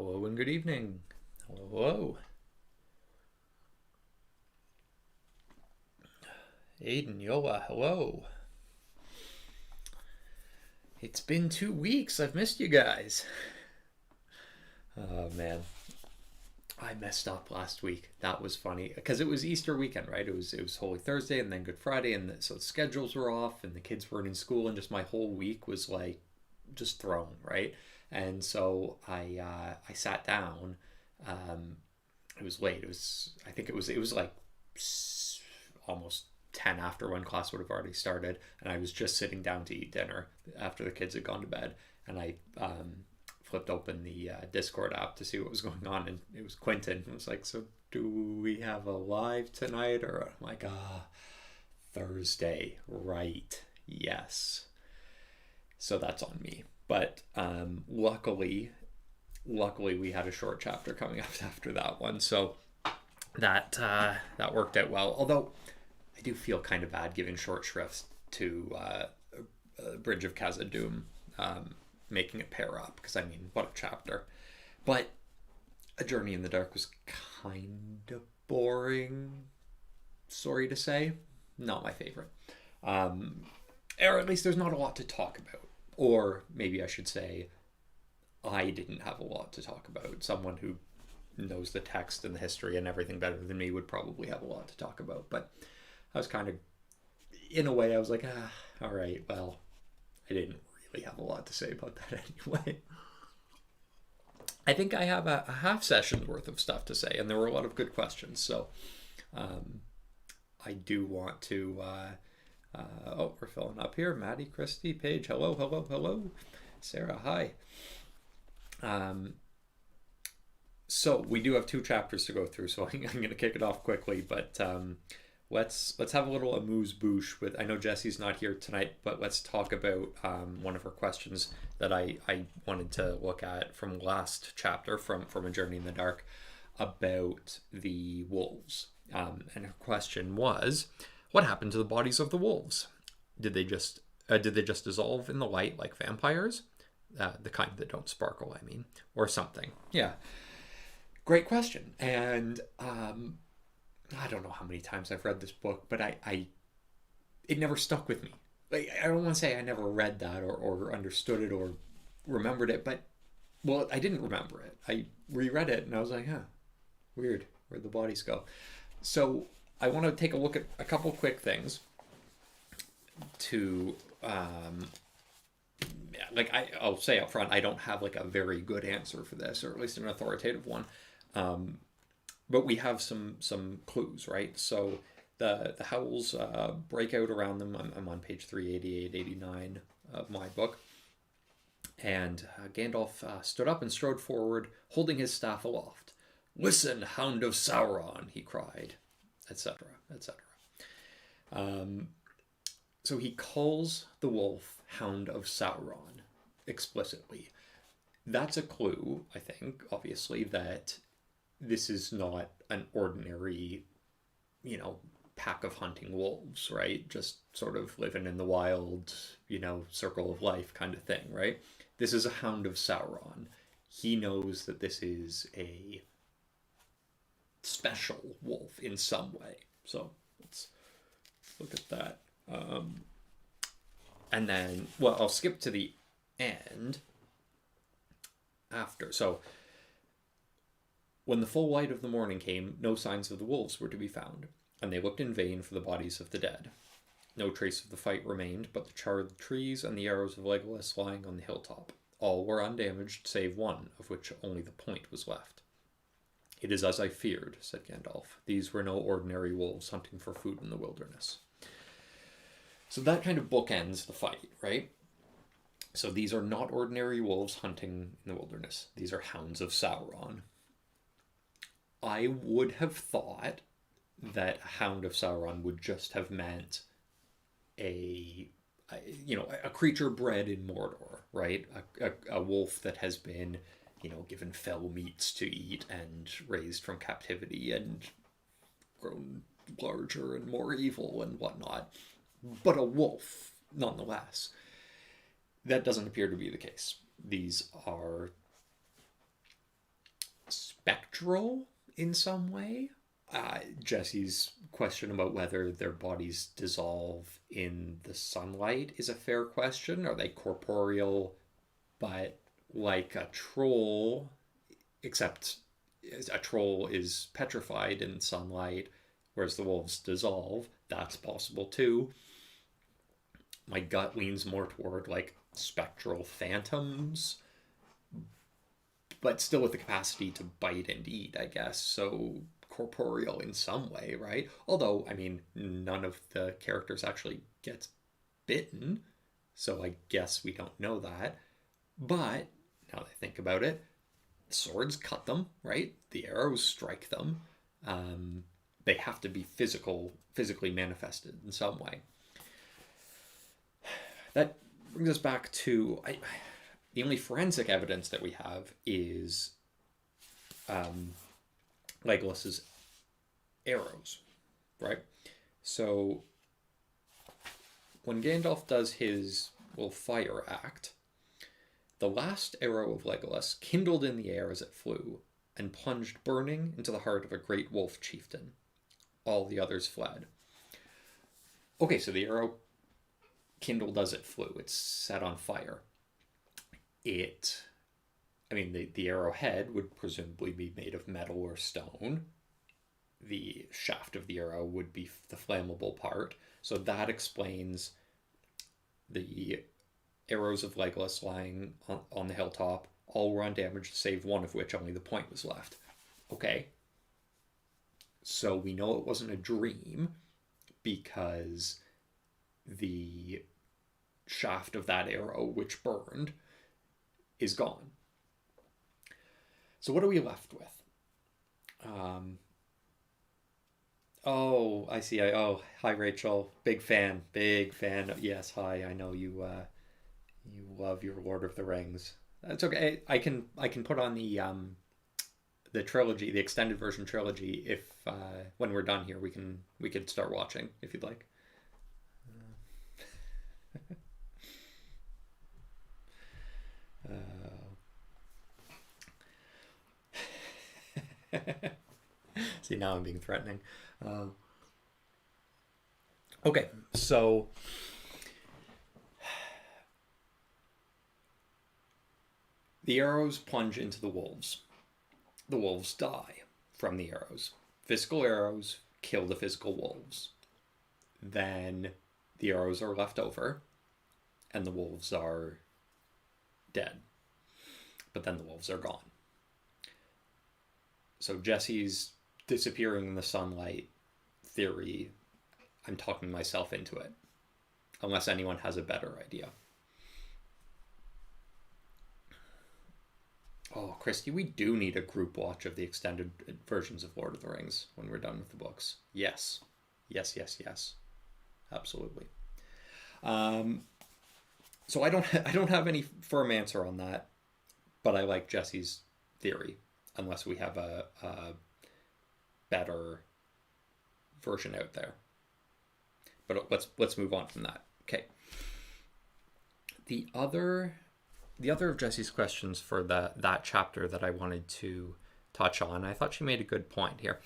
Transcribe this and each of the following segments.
Hello and good evening. Hello. Aiden, Yola, hello. It's been 2 weeks. I've missed you guys. Oh man, I messed up last week. That was funny because it was Easter weekend, right? It was Holy Thursday and then Good Friday, and so the schedules were off, and the kids weren't in school, and just my whole week was like just thrown, right? And so I sat down. Um, it was late. I think it was like almost 10 after when class would have already started, and I was just sitting down to eat dinner after the kids had gone to bed, and I flipped open the Discord app to see what was going on, and it was Quentin. It was like, so do we have a live tonight? Or I'm like, Thursday, right? Yes. So that's on me. But luckily we had a short chapter coming up after that one, so that worked out well. Although I do feel kind of bad giving short shrifts to Bridge of Khazad-Dum, making it pair up, because I mean, what a chapter. But A Journey in the Dark was kind of boring, sorry to say. Not my favorite. Or at least there's not a lot to talk about. Or maybe I should say, I didn't have a lot to talk about. Someone who knows the text and the history and everything better than me would probably have a lot to talk about. But I was kind of, in a way, I was like, all right, well, I didn't really have a lot to say about that anyway. I think I have a half session's worth of stuff to say, and there were a lot of good questions. So I do want to, we're filling up here. Maddie, Christy, Paige, hello, hello, hello. Sarah, hi. So we do have two chapters to go through, so I'm going to kick it off quickly, but let's have a little amuse-bouche with, I know Jesse's not here tonight, but let's talk about one of her questions that I wanted to look at from last chapter, from A Journey in the Dark, about the wolves. And her question was, what happened to the bodies of the wolves? Did they just dissolve in the light like vampires? The kind that don't sparkle, I mean, or something. Yeah. Great question. And I don't know how many times I've read this book, but it never stuck with me. Like, I don't want to say I never read that or understood it or remembered it, but, well, I didn't remember it. I reread it and I was like, weird. Where'd the bodies go? So I want to take a look at a couple quick things to, I'll say up front, I don't have like a very good answer for this, or at least an authoritative one. But we have some clues, right? So the howls break out around them. I'm on page 388, 89 of my book. And Gandalf stood up and strode forward, holding his staff aloft. "Listen, Hound of Sauron," he cried, etc., etc. So he calls the wolf Hound of Sauron explicitly. That's a clue, I think, obviously, that this is not an ordinary, pack of hunting wolves, right? Just sort of living in the wild, circle of life kind of thing, right? This is a Hound of Sauron. He knows that this is a special wolf in some way. So let's look at that. And then, well, I'll skip to the end after. So, when the full light of the morning came, no signs of the wolves were to be found, and they looked in vain for the bodies of the dead. No trace of the fight remained, but the charred trees and the arrows of Legolas lying on the hilltop. All were undamaged, save one, of which only the point was left. "It is as I feared," said Gandalf. "These were no ordinary wolves hunting for food in the wilderness." So that kind of bookends the fight, right? So these are not ordinary wolves hunting in the wilderness. These are Hounds of Sauron. I would have thought that a Hound of Sauron would just have meant a creature bred in Mordor, right? A wolf that has been, given fell meats to eat and raised from captivity and grown larger and more evil and whatnot. But a wolf, nonetheless. That doesn't appear to be the case. These are spectral in some way. Jesse's question about whether their bodies dissolve in the sunlight is a fair question. Are they corporeal, but like a troll, except a troll is petrified in sunlight, whereas the wolves dissolve? That's possible too. My gut leans more toward like spectral phantoms, but still with the capacity to bite and eat, I guess. So corporeal in some way, right? Although, I mean, none of the characters actually gets bitten, so I guess we don't know that. But now that I think about it, swords cut them, right? The arrows strike them. They have to be physically manifested in some way. That brings us back to the only forensic evidence that we have is Legolas's arrows, right? So when Gandalf does his fire act, the last arrow of Legolas kindled in the air as it flew and plunged burning into the heart of a great wolf chieftain. All the others fled. Okay, so the arrow kindled as it flew. It's set on fire. The arrowhead would presumably be made of metal or stone. The shaft of the arrow would be the flammable part. So that explains the arrows of Legolas lying on the hilltop. All were undamaged, save one of which only the point was left. Okay. So we know it wasn't a dream because the shaft of that arrow, which burned, is gone. So what are we left with? Oh, I see. Hi, Rachel. Big fan. Yes, hi. I know you. You love your Lord of the Rings. That's okay. I can put on the trilogy, the extended version trilogy. If when we're done here, we could start watching if you'd like. See, now I'm being threatening. Okay, so the arrows plunge into the wolves. The wolves die from the arrows. Physical arrows kill the physical wolves. Then the arrows are left over, and the wolves are dead. But then the wolves are gone. So Jesse's disappearing in the sunlight theory, I'm talking myself into it. Unless anyone has a better idea. Oh, Christy, we do need a group watch of the extended versions of Lord of the Rings when we're done with the books. Yes. Absolutely. So I don't have any firm answer on that, but I like Jesse's theory, unless we have a better version out there. But let's move on from that. Okay. The other of Jesse's questions for that chapter that I wanted to touch on, I thought she made a good point here.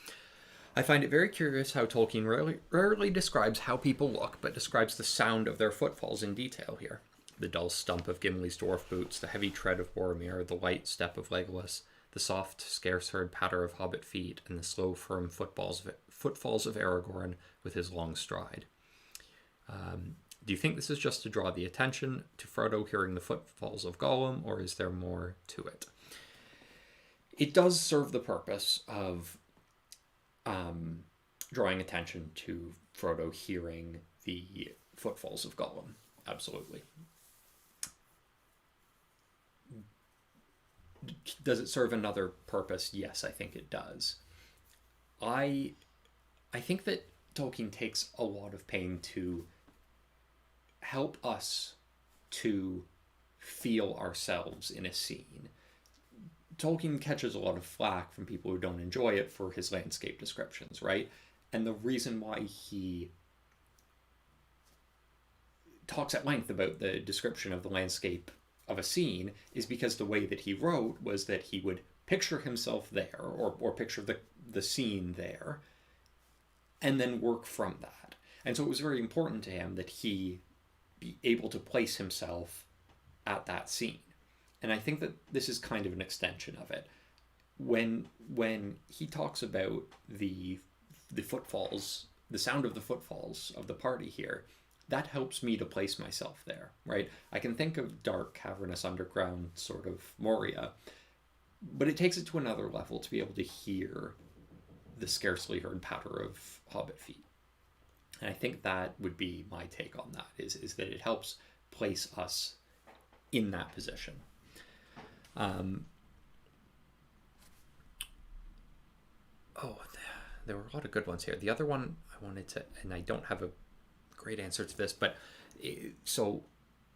I find it very curious how Tolkien rarely describes how people look, but describes the sound of their footfalls in detail here. The dull stump of Gimli's dwarf boots, the heavy tread of Boromir, the light step of Legolas, the soft, scarce-heard patter of hobbit feet, and the slow, firm footfalls of Aragorn with his long stride. Do you think this is just to draw the attention to Frodo hearing the footfalls of Gollum, or is there more to it? It does serve the purpose of drawing attention to Frodo hearing the footfalls of Gollum. Absolutely. Does it serve another purpose? Yes, I think it does. I think that Tolkien takes a lot of pain to help us to feel ourselves in a scene. Tolkien catches a lot of flack from people who don't enjoy it for his landscape descriptions, right? And the reason why he talks at length about the description of the landscape of a scene is because the way that he wrote was that he would picture himself there, or picture the scene there, and then work from that. And so it was very important to him that he be able to place himself at that scene. And I think that this is kind of an extension of it. When he talks about the footfalls, the sound of the footfalls of the party here, that helps me to place myself there, right? I can think of dark, cavernous, underground sort of Moria, but it takes it to another level to be able to hear the scarcely heard patter of hobbit feet. And I think that would be my take on that, is that it helps place us in that position. There were a lot of good ones here. The other one I wanted to, and I don't have a great answer to this, but so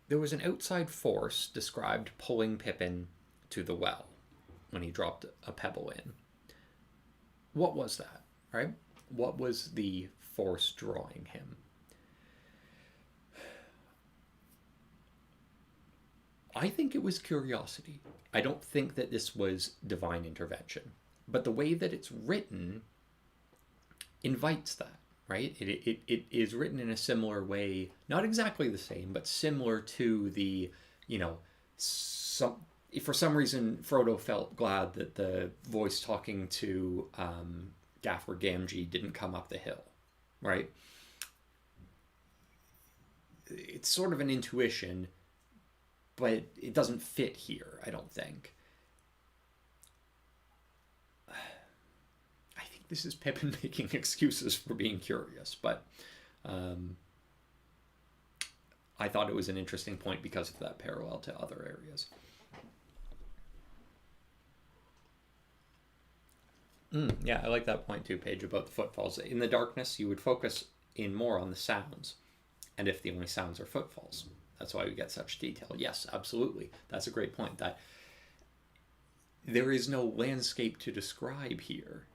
there was an outside force described pulling Pippin to the well when he dropped a pebble in. What was that, right? What was the force drawing him? I think it was curiosity. I don't think that this was divine intervention. But the way that it's written invites that, right? It is written in a similar way, not exactly the same, but similar to the, for some reason Frodo felt glad that the voice talking to Gaffer Gamgee didn't come up the hill, right? It's sort of an intuition, but it doesn't fit here, I don't think. I think this is Pippin making excuses for being curious, but I thought it was an interesting point because of that parallel to other areas. Yeah, I like that point too, Paige, about the footfalls. In the darkness, you would focus in more on the sounds, and if the only sounds are footfalls. That's why we get such detail. Yes, absolutely. That's a great point. That there is no landscape to describe here.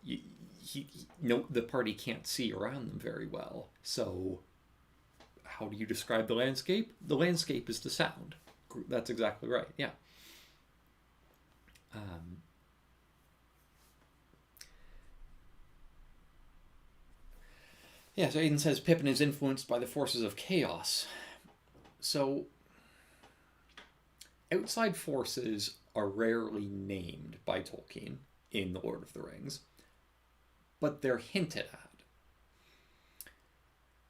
The party can't see around them very well. So how do you describe the landscape? The landscape is the sound. That's exactly right. Yeah. Yeah, so Aidan says Pippin is influenced by the forces of chaos. So, outside forces are rarely named by Tolkien in The Lord of the Rings, but they're hinted at.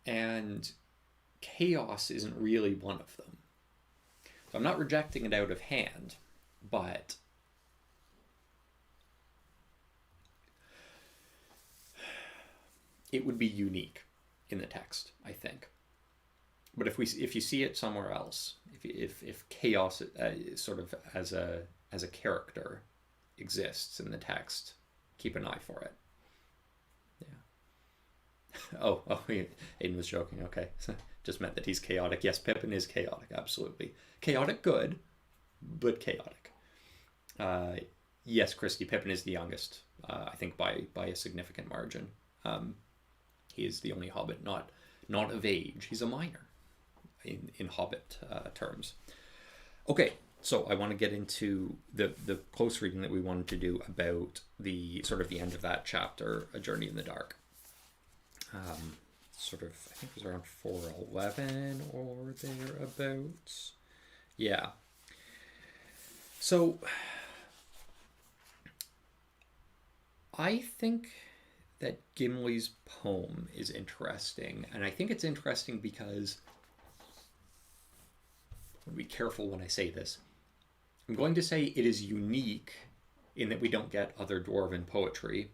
And chaos isn't really one of them. So I'm not rejecting it out of hand, but it would be unique in the text, I think. But if you see it somewhere else, if chaos sort of as a character exists in the text, keep an eye for it. Yeah. Oh, Aidan was joking. Okay, just meant that he's chaotic. Yes, Pippin is chaotic. Absolutely, chaotic good, but chaotic. Yes, Christy, Pippin is the youngest. I think by a significant margin. He is the only hobbit not of age. He's a minor in hobbit terms. Okay, so I want to get into the close reading that we wanted to do about the sort of the end of that chapter, A Journey in the Dark. Sort of, I think it was around 411 or thereabouts. Yeah. So I think that Gimli's poem is interesting, and I think it's interesting because, I'll be careful when I say this, I'm going to say it is unique in that we don't get other dwarven poetry,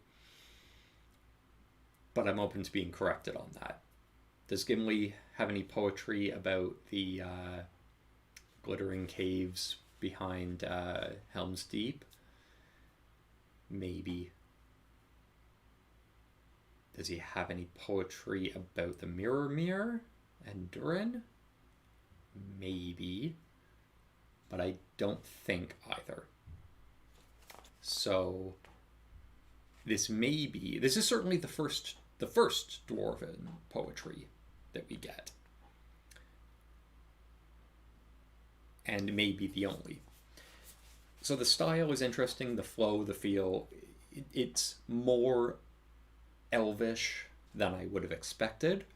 but I'm open to being corrected on that. Does Gimli have any poetry about the glittering caves behind Helm's Deep? Maybe. Does he have any poetry about the Mirror and Durin? Maybe. But I don't think either. So this is certainly the first dwarven poetry that we get. And maybe the only. So the style is interesting, the flow, the feel. It's more elvish than I would have expected.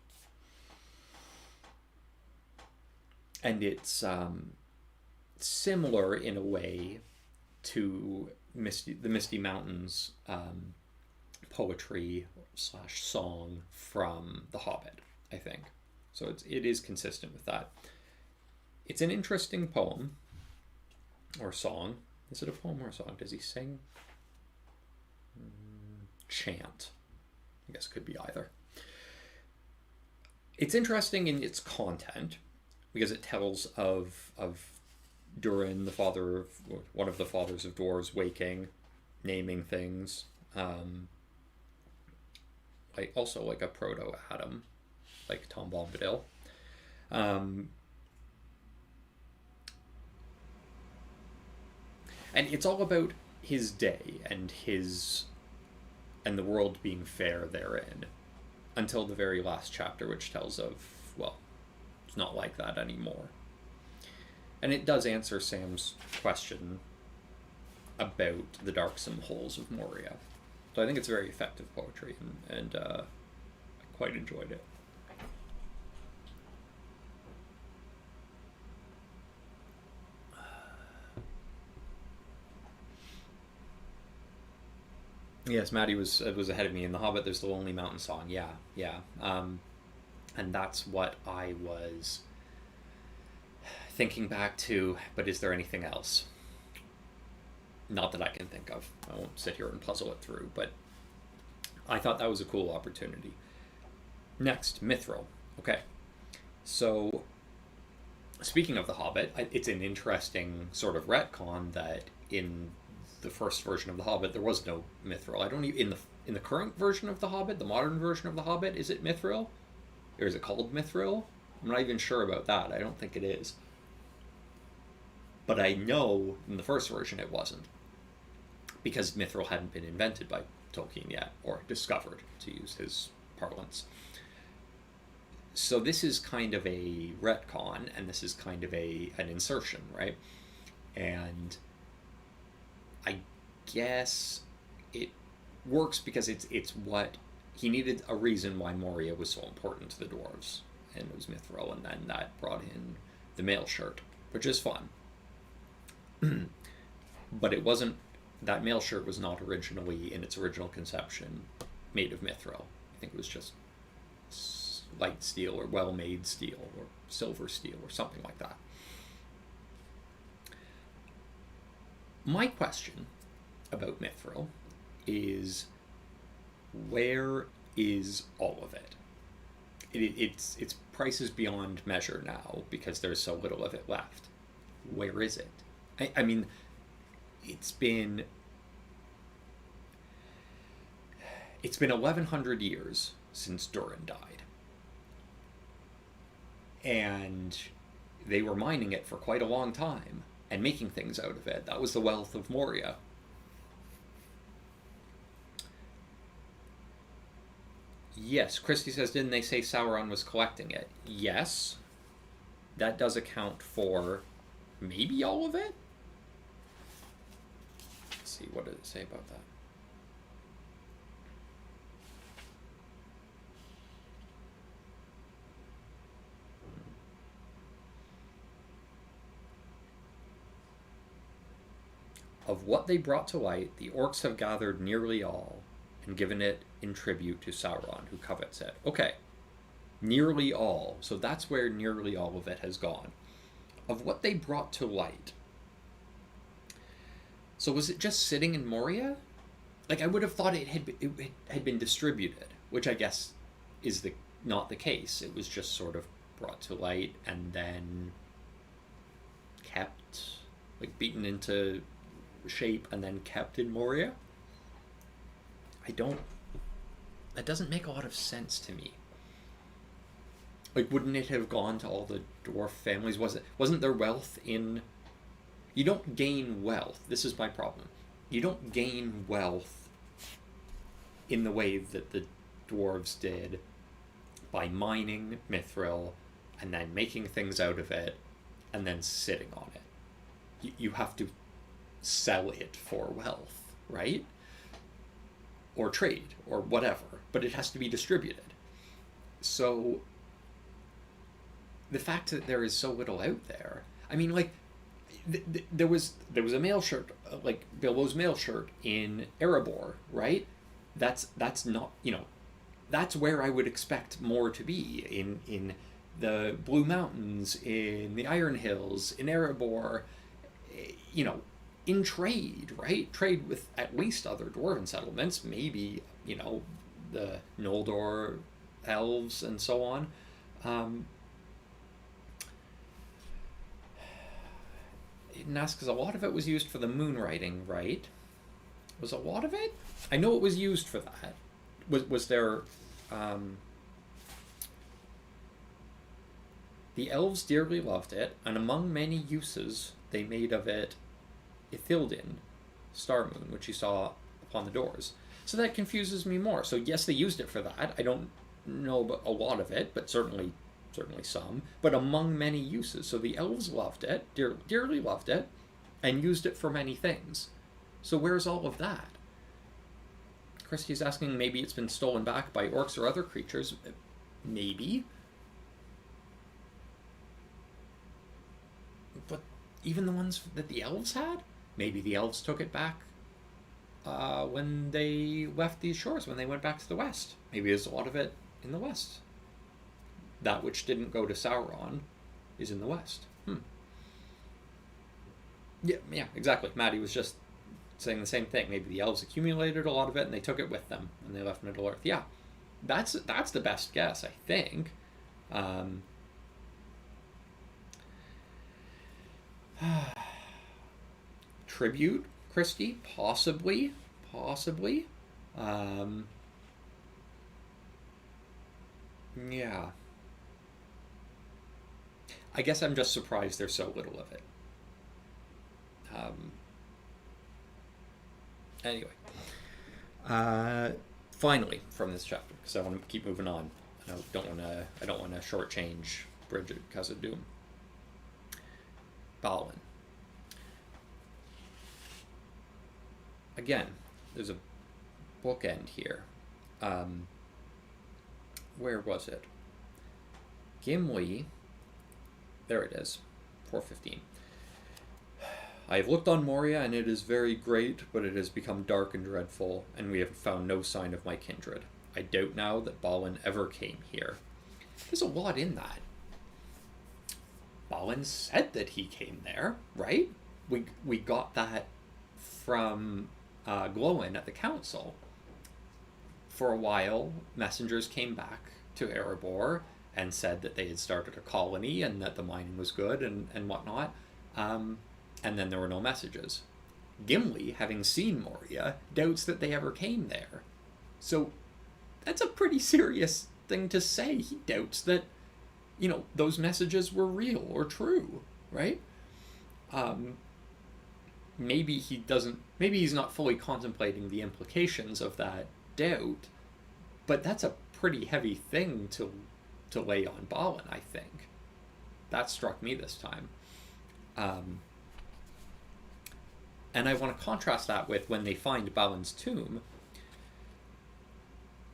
And it's similar in a way to the Misty Mountains poetry / song from The Hobbit, I think. So it is consistent with that. It's an interesting poem or song. Is it a poem or a song? Does he sing? Chant. I guess it could be either. It's interesting in its content because it tells of Durin, the father of one of the fathers of dwarves, waking, naming things. Like also like a proto Adam, like Tom Bombadil. And it's all about his day and the world being fair therein, until the very last chapter, which tells of, well, it's not like that anymore. And it does answer Sam's question about the darksome holes of Moria. So I think it's very effective poetry, and I quite enjoyed it. Yes, Maddie was ahead of me. In The Hobbit, there's the Lonely Mountain song. Yeah. And that's what I was thinking back to, but is there anything else? Not that I can think of. I won't sit here and puzzle it through, but I thought that was a cool opportunity. Next, mithril. Okay. So, speaking of The Hobbit, it's an interesting sort of retcon that in the first version of The Hobbit, there was no mithril. I don't even, in the current version of The Hobbit, the modern version of The Hobbit, is it mithril? Or is it called mithril? I'm not even sure about that. I don't think it is. But I know in the first version it wasn't, because mithril hadn't been invented by Tolkien yet, or discovered, to use his parlance. So this is kind of a retcon, and this is kind of an insertion, right? And I guess it works because it's what he needed, a reason why Moria was so important to the dwarves, and it was mithril, and then that brought in the mail shirt, which is fun. But it wasn't, that mail shirt was not originally, in its original conception, made of mithril. I think it was just light steel or well-made steel or silver steel or something like that. My question about mithril is, where is all of it? Its price is beyond measure now because there's so little of it left. Where is it? I mean, it's been 1100 years since Durin died, and they were mining it for quite a long time and making things out of it. That was the wealth of Moria. Yes, Christy says, didn't they say Sauron was collecting it? Yes, that does account for maybe all of it. Let's see, what did it say about that? Of what they brought to light, the orcs have gathered nearly all and given it in tribute to Sauron, who covets it. Okay, nearly all. So that's where nearly all of it has gone. Of what they brought to light. So was it just sitting in Moria? Like, I would have thought it had been distributed, which I guess is not the case. It was just sort of brought to light and then kept, like, beaten into shape and then kept in Moria. That doesn't make a lot of sense to me. Like, wouldn't it have gone to all the dwarf families? Wasn't there wealth in... You don't gain wealth. This is my problem. You don't gain wealth in the way that the dwarves did by mining mithril and then making things out of it and then sitting on it. You have to sell it for wealth, right? Or trade, or whatever, but it has to be distributed. So the fact that there is so little out there, I mean, like, there was a mail shirt, like Bilbo's mail shirt in Erebor, right? That's not, that's where I would expect more to be, in the Blue Mountains, in the Iron Hills, in Erebor, in trade, right? Trade with at least other dwarven settlements, maybe, the Noldor elves and so on. Didn't ask, because a lot of it was used for the moon writing, right? Was a lot of it? I know it was used for that. Was there... The elves dearly loved it, and among many uses they made of it Ithildin, star moon, which you saw upon the doors. So that confuses me more. So yes, they used it for that. I don't know about a lot of it, but certainly some. But among many uses. So the elves loved it, dearly loved it, and used it for many things. So where's all of that? Christie's asking, maybe it's been stolen back by orcs or other creatures. Maybe. But even the ones that the elves had? Maybe the elves took it back when they left these shores, when they went back to the west. Maybe there's a lot of it in the west. That which didn't go to Sauron is in the west. Yeah, exactly. Maddie was just saying the same thing. Maybe the elves accumulated a lot of it and they took it with them when they left Middle-earth. Yeah, that's the best guess, I think. Tribute, Christie? Possibly. Yeah. I guess I'm just surprised there's so little of it. Anyway. Finally, from this chapter, because I want to keep moving on. I don't want to shortchange Bridget Khazad-Dum. Balin. Again, there's a bookend here. Where was it? Gimli. There it is. 4:15. I have looked on Moria, and it is very great, but it has become dark and dreadful, and we have found no sign of my kindred. I doubt now that Balin ever came here. There's a lot in that. Balin said that he came there, right? We got that from Glowin at the council. For a while, messengers came back to Erebor and said that they had started a colony and that the mining was good and whatnot. And then there were no messages. Gimli, having seen Moria, doubts that they ever came there. So that's a pretty serious thing to say. He doubts that, those messages were real or true, right? Maybe he's not fully contemplating the implications of that doubt, but that's a pretty heavy thing to lay on Balin, I think. That struck me this time. And I want to contrast that with when they find Balin's tomb.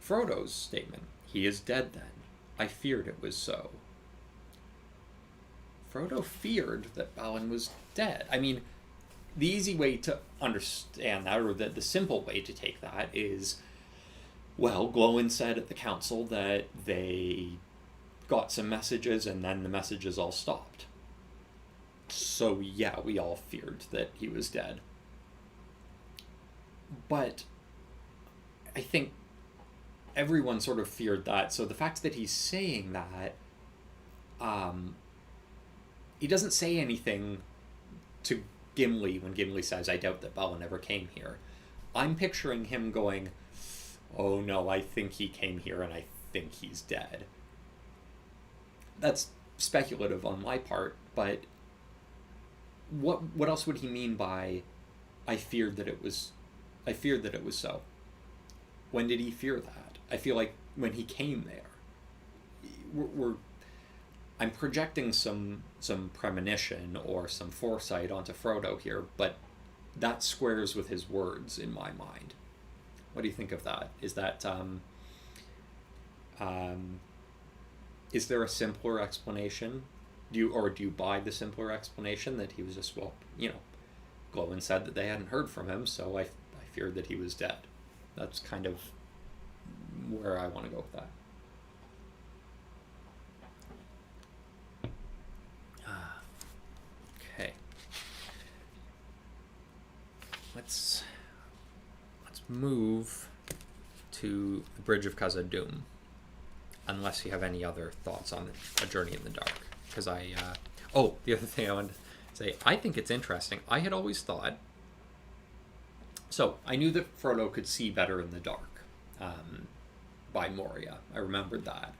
Frodo's statement, he is dead then. I feared it was so. Frodo feared that Balin was dead. I mean, the easy way to understand that, or the simple way to take that is, well, Glowin said at the council that they got some messages and then the messages all stopped. So yeah, we all feared that he was dead. But I think everyone sort of feared that. So the fact that he's saying that, he doesn't say anything to Gimli when Gimli says, I doubt that Balin ever came here. I'm picturing him going, oh no, I think he came here and I think he's dead. That's speculative on my part, but what else would he mean by I feared that it was so? When did he fear that? I feel like when he came there. I'm projecting some premonition or some foresight onto Frodo here, but that squares with his words in my mind. What do you think of that? Is that is there a simpler explanation? Do you buy the simpler explanation that he was just, well, Glowin said that they hadn't heard from him, so I feared that he was dead. That's kind of where I want to go with that. Okay. Let's move to the Bridge of Khazad-Dum, unless you have any other thoughts on A Journey in the Dark. Because the other thing I wanted to say, I think it's interesting. I had always thought, so I knew that Frodo could see better in the dark by Moria. I remembered that.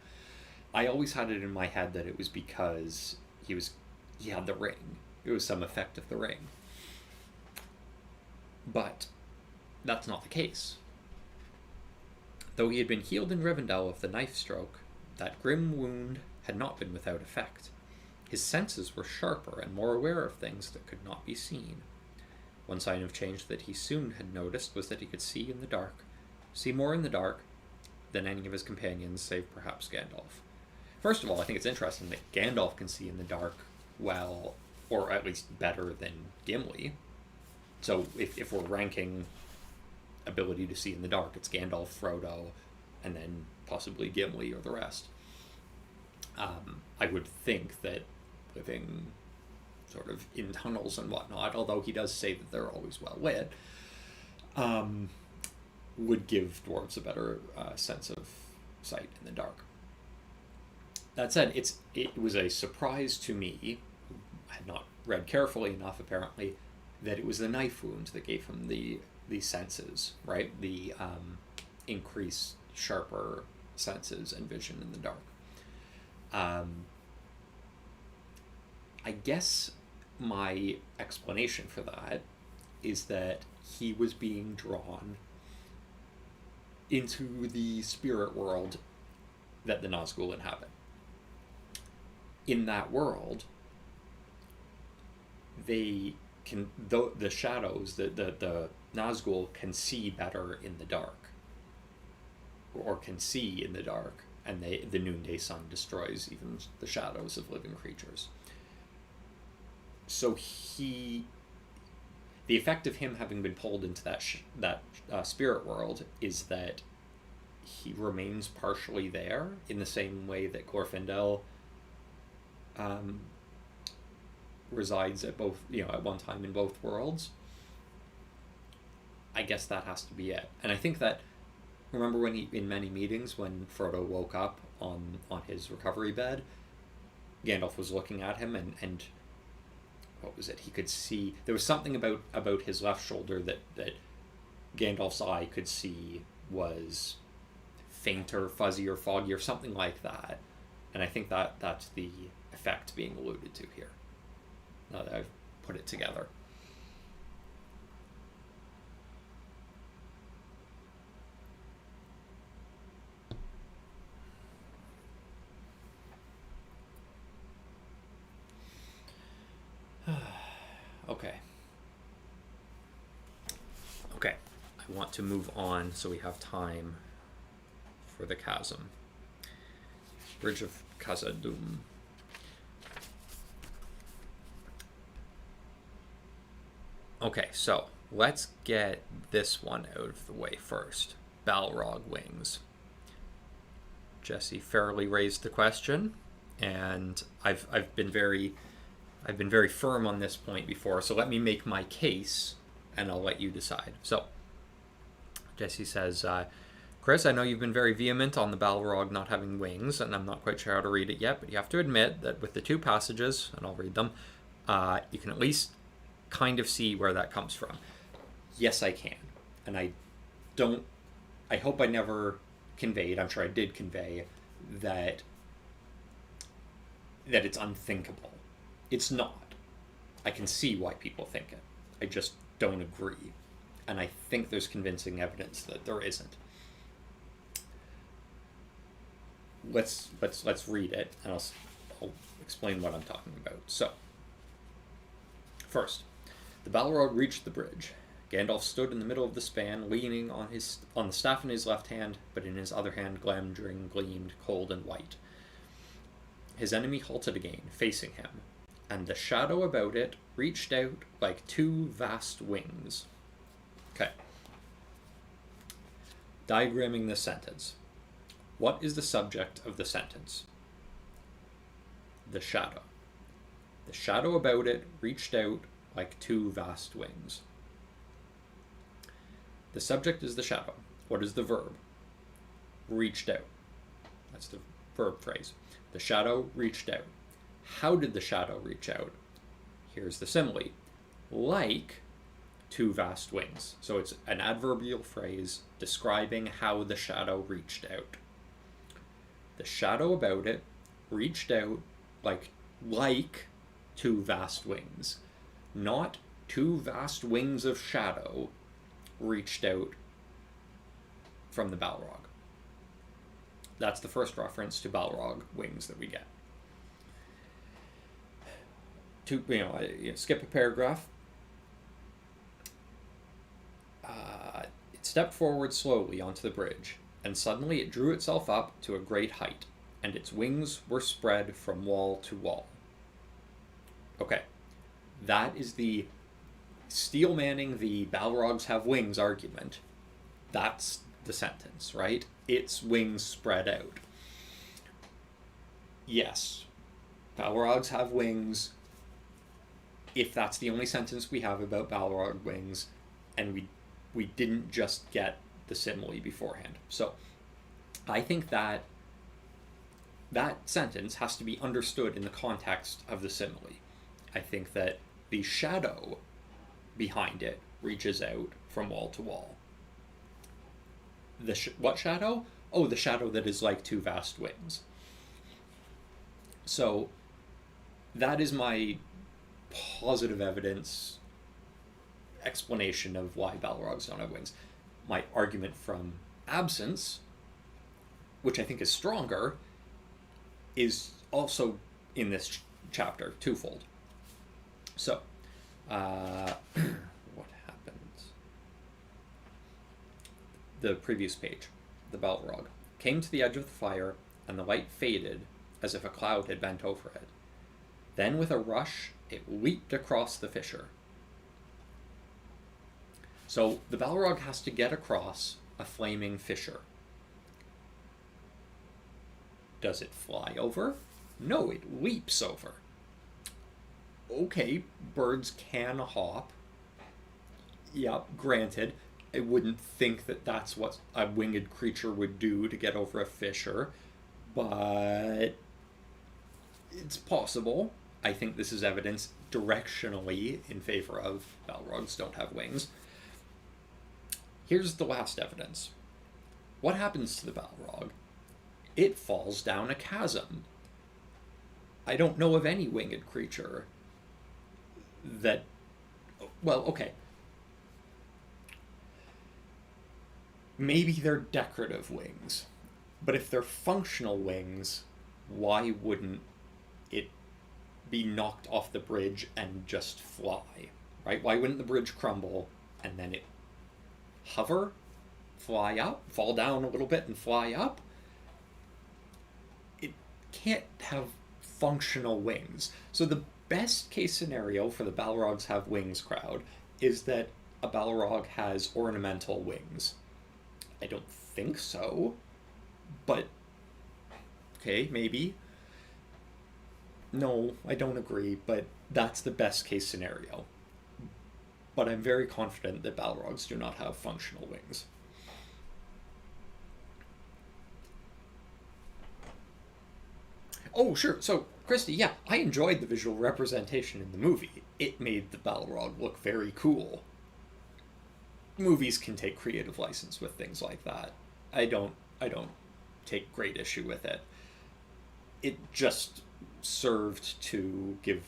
I always had it in my head that it was because he had the ring. It was some effect of the ring. But that's not the case. Though he had been healed in Rivendell of the knife stroke, that grim wound had not been without effect. His senses were sharper and more aware of things that could not be seen. One sign of change that he soon had noticed was that he could see more in the dark than any of his companions, save perhaps Gandalf. First of all, I think it's interesting that Gandalf can see in the dark well, or at least better than Gimli. So if we're ranking ability to see in the dark, it's Gandalf, Frodo, and then possibly Gimli or the rest. I would think that living sort of in tunnels and whatnot, although he does say that they're always well lit, would give dwarves a better sense of sight in the dark. That said, it was a surprise to me, who had not read carefully enough apparently, that it was the knife wound that gave him the senses, right? The increased, sharper senses and vision in the dark. I guess my explanation for that is that he was being drawn into the spirit world that the Nazgul inhabit. In that world, the shadows, the Nazgul can see better in the dark, or can see in the dark, and the noonday sun destroys even the shadows of living creatures. So the effect of him having been pulled into that spirit world is that he remains partially there, in the same way that Glorfindel resides at one time in both worlds. I guess that has to be it. And I think that, remember when in many meetings when Frodo woke up on his recovery bed, Gandalf was looking at him and what was it? He could see, there was something about his left shoulder that Gandalf's eye could see was fainter, fuzzier, foggy, or something like that. And I think that's the effect being alluded to here, now that I've put it together. Okay, I want to move on so we have time for the chasm. Bridge of Khazad-Dum. Okay, so let's get this one out of the way first. Balrog wings. Jesse fairly raised the question, and I've been very firm on this point before, so let me make my case and I'll let you decide. So Jesse says, Chris, I know you've been very vehement on the Balrog not having wings, and I'm not quite sure how to read it yet, but you have to admit that with the two passages, and I'll read them, you can at least kind of see where that comes from. Yes, I can. And I hope I never conveyed, I'm sure I did convey, that it's unthinkable. It's not. I can see why people think it. I just don't agree. And I think there's convincing evidence that there isn't. Let's read it, and I'll explain what I'm talking about. So, first, The Balrog reached the bridge. Gandalf stood in the middle of the span, leaning on the staff in his left hand, but in his other hand Glamdring gleamed cold and white. His enemy halted again, facing him, and the shadow about it reached out like two vast wings. Okay. Diagramming this sentence. What is the subject of the sentence? The shadow. The shadow about it reached out like two vast wings. The subject is the shadow. What is the verb? Reached out. That's the verb phrase. The shadow reached out. How did the shadow reach out? Here's the simile. Like two vast wings. So it's an adverbial phrase describing how the shadow reached out. The shadow about it reached out like two vast wings. Not two vast wings of shadow reached out from the Balrog. That's the first reference to Balrog wings that we get. Skip a paragraph. It stepped forward slowly onto the bridge, and suddenly it drew itself up to a great height, and its wings were spread from wall to wall. Okay, that is the steel manning the Balrogs have wings argument. That's the sentence, right? Its wings spread out. Yes, Balrogs have wings. If that's the only sentence we have about Balrog wings, and we didn't just get the simile beforehand. So I think that sentence has to be understood in the context of the simile. I think that the shadow behind it reaches out from wall to wall. What shadow? Oh, the shadow that is like two vast wings. So that is my positive evidence explanation of why Balrogs don't have wings. My argument from absence, which I think is stronger, is also in this chapter, twofold. So, what happened? The previous page, the Balrog, came to the edge of the fire, and the light faded as if a cloud had bent over it. Then, with a rush, it leaped across the fissure. So, the Balrog has to get across a flaming fissure. Does it fly over? No, it leaps over. Okay, birds can hop. Yep, granted. I wouldn't think that that's what a winged creature would do to get over a fissure, but it's possible. I think this is evidence directionally in favor of Balrogs don't have wings. Here's the last evidence. What happens to the Balrog? It falls down a chasm. I don't know of any winged creature that... Well, okay. Maybe they're decorative wings. But if they're functional wings, why wouldn't it be knocked off the bridge and just fly? Right? Why wouldn't the bridge crumble and then it hover, fly up, fall down a little bit and fly up? It can't have functional wings. So the best case scenario for the Balrogs have wings crowd is that a Balrog has ornamental wings. I don't think so, but okay, maybe. No, I don't agree, but that's the best case scenario. But I'm very confident that Balrogs do not have functional wings. Oh, sure. So, Christy, yeah, I enjoyed the visual representation in the movie. It made the Balrog look very cool. Movies can take creative license with things like that. I don't take great issue with it. It just served to give,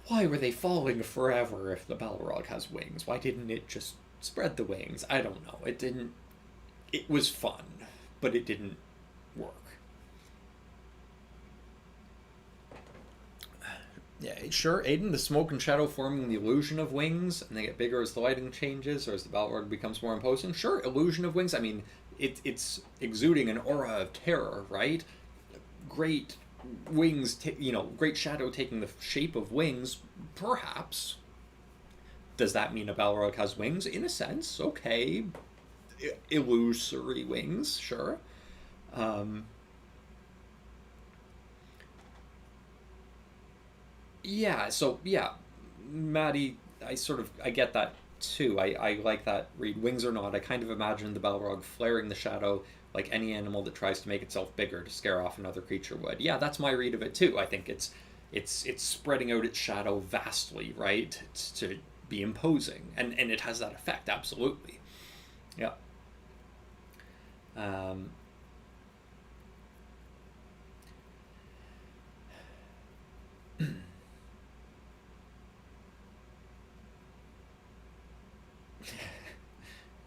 why were they falling forever if the Balrog has wings? Why didn't it just spread the wings? I don't know. It was fun, but it didn't work. Yeah, sure, Aiden, the smoke and shadow forming the illusion of wings, and they get bigger as the lighting changes, or as the Balrog becomes more imposing. Sure, illusion of wings. I mean, it's exuding an aura of terror, right? Great wings, great shadow taking the shape of wings, perhaps. Does that mean a Balrog has wings? In a sense, okay. Illusory wings, sure. Yeah, so yeah, Maddie, I get that too. I like that read. Wings or not, I kind of imagine the Balrog flaring the shadow like any animal that tries to make itself bigger to scare off another creature would. Yeah, that's my read of it too. I think it's spreading out its shadow vastly, right? It's to be imposing, and it has that effect absolutely. Yeah. Um,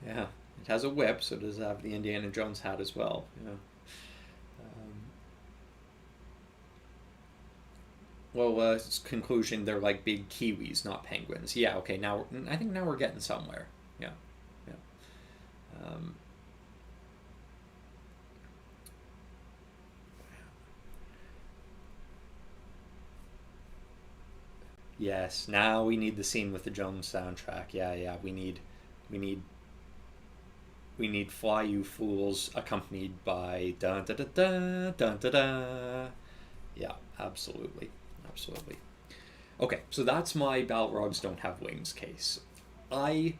yeah, it has a whip, so does have the Indiana Jones hat as well. Yeah. Well, conclusion, they're like big kiwis, not penguins. Yeah, okay, I think now we're getting somewhere. Yeah, yeah. Um, yes, now we need the scene with the Jones soundtrack. Yeah, yeah, we need, we need Fly You Fools accompanied by dun da da da dun da da. Yeah, absolutely, absolutely. Okay, so that's my Balrogs don't have wings case. I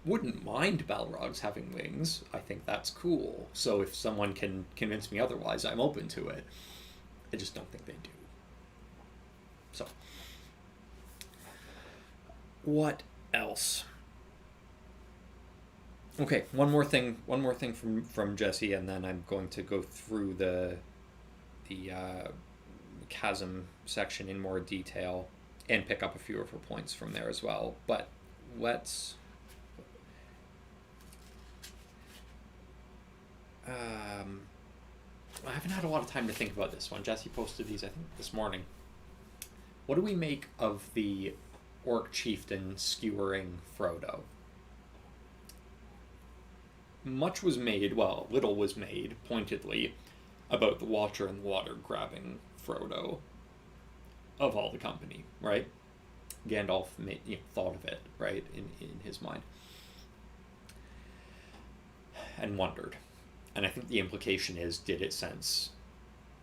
wouldn't mind Balrogs having wings. I think that's cool. So if someone can convince me otherwise, I'm open to it. I just don't think they do. So, what else? Okay, one more thing from Jesse, and then I'm going to go through the chasm section in more detail and pick up a few of her points from there as well. But let's I haven't had a lot of time to think about this one. Jesse posted these, I think, this morning. What do we make of the orc chieftain skewering Frodo? Much was made, well, little was made, pointedly, about the Watcher in the Water grabbing Frodo of all the company, right? Gandalf thought of it, right, in his mind. And wondered. And I think the implication is, did it sense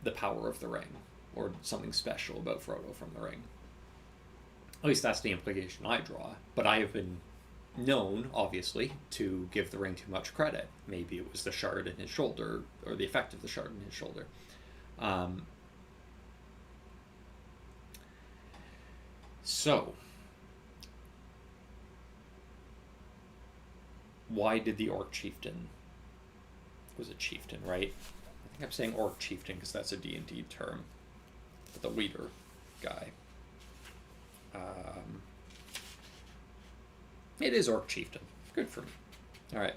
the power of the ring? Or something special about Frodo from the ring? At least that's the implication I draw. But I have been known, obviously, to give the ring too much credit. Maybe it was the shard in his shoulder, or the effect of the shard in his shoulder. So, why did the orc chieftain... It was a chieftain, right? I think I'm saying orc chieftain because that's a D&D term. But the leader guy. It is orc chieftain. Good for me. All right.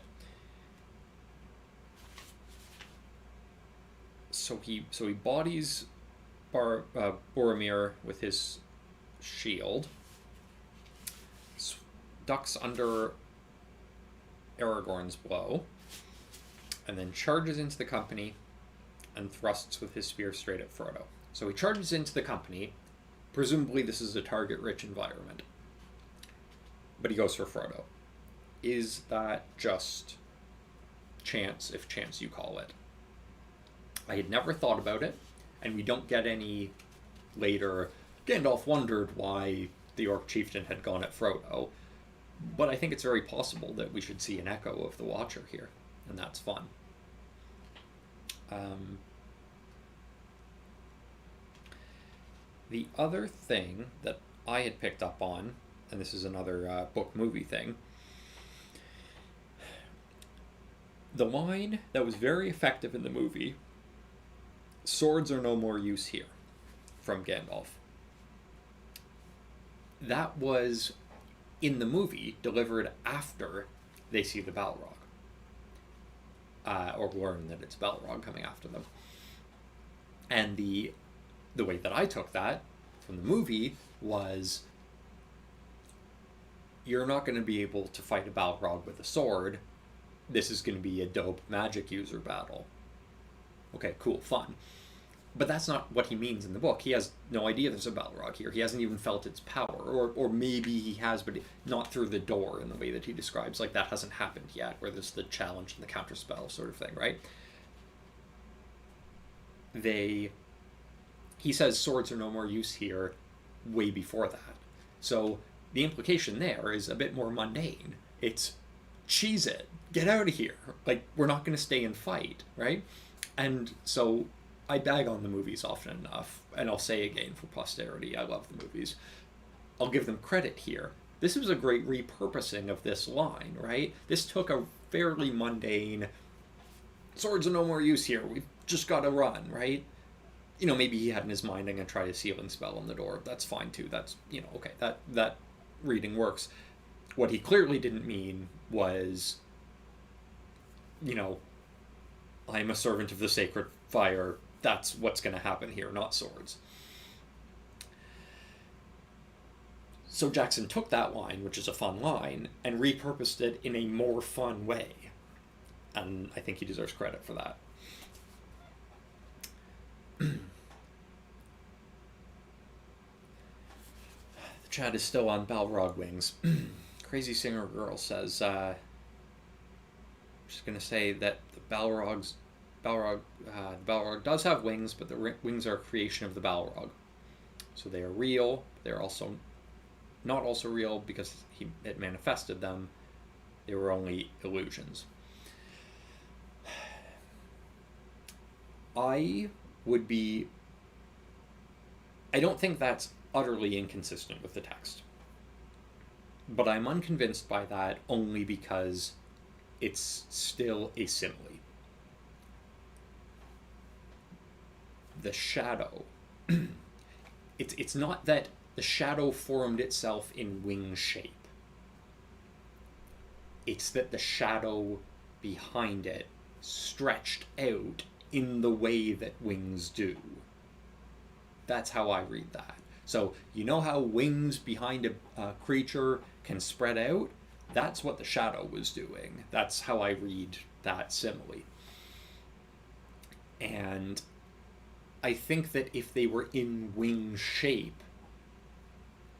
So he bodies Boromir with his shield, ducks under Aragorn's blow, and then charges into the company and thrusts with his spear straight at Frodo. So he charges into the company. Presumably this is a target-rich environment. But he goes for Frodo. Is that just chance, if chance you call it? I had never thought about it, and we don't get any later... Gandalf wondered why the orc chieftain had gone at Frodo, but I think it's very possible that we should see an echo of the Watcher here, and that's fun. The other thing that I had picked up on, and this is another book-movie thing, the line that was very effective in the movie, "Swords are no more use here," from Gandalf. That was, in the movie, delivered after they see the Balrog. Or learn that it's Balrog coming after them. And the way that I took that from the movie was, you're not going to be able to fight a Balrog with a sword. This is going to be a dope magic user battle. Okay, cool, fun. But that's not what he means in the book. He has no idea there's a Balrog here. He hasn't even felt its power. Or maybe he has, but not through the door in the way that he describes. Like, that hasn't happened yet, where there's the challenge and the counterspell sort of thing, right? He says swords are no more use here way before that. So the implication there is a bit more mundane. It's, cheese it, get out of here. Like, we're not going to stay and fight, right? And so I bag on the movies often enough, and I'll say again for posterity, I love the movies. I'll give them credit here. This was a great repurposing of this line, right? This took a fairly mundane, swords are no more use here, we've just got to run, right? You know, maybe he had in his mind, I'm going to try a sealing spell on the door. That's fine too. That's, you know, okay, that reading works. What he clearly didn't mean was, you know, I'm a servant of the sacred fire. That's what's going to happen here, not swords. So Jackson took that line, which is a fun line, and repurposed it in a more fun way. And I think he deserves credit for that. The chat is still on Balrog wings. Crazy Singer Girl says, I'm just going to say that the Balrog does have wings, but the wings are a creation of the Balrog. So they are real. They're also not also real because it manifested them. They were only illusions. I don't think that's utterly inconsistent with the text. But I'm unconvinced by that only because it's still a simile. The shadow. It's not that the shadow formed itself in wing shape. It's that the shadow behind it stretched out in the way that wings do. That's how I read that. So, you know how wings behind a creature can spread out? That's what the shadow was doing. That's how I read that simile. And I think that if they were in wing shape,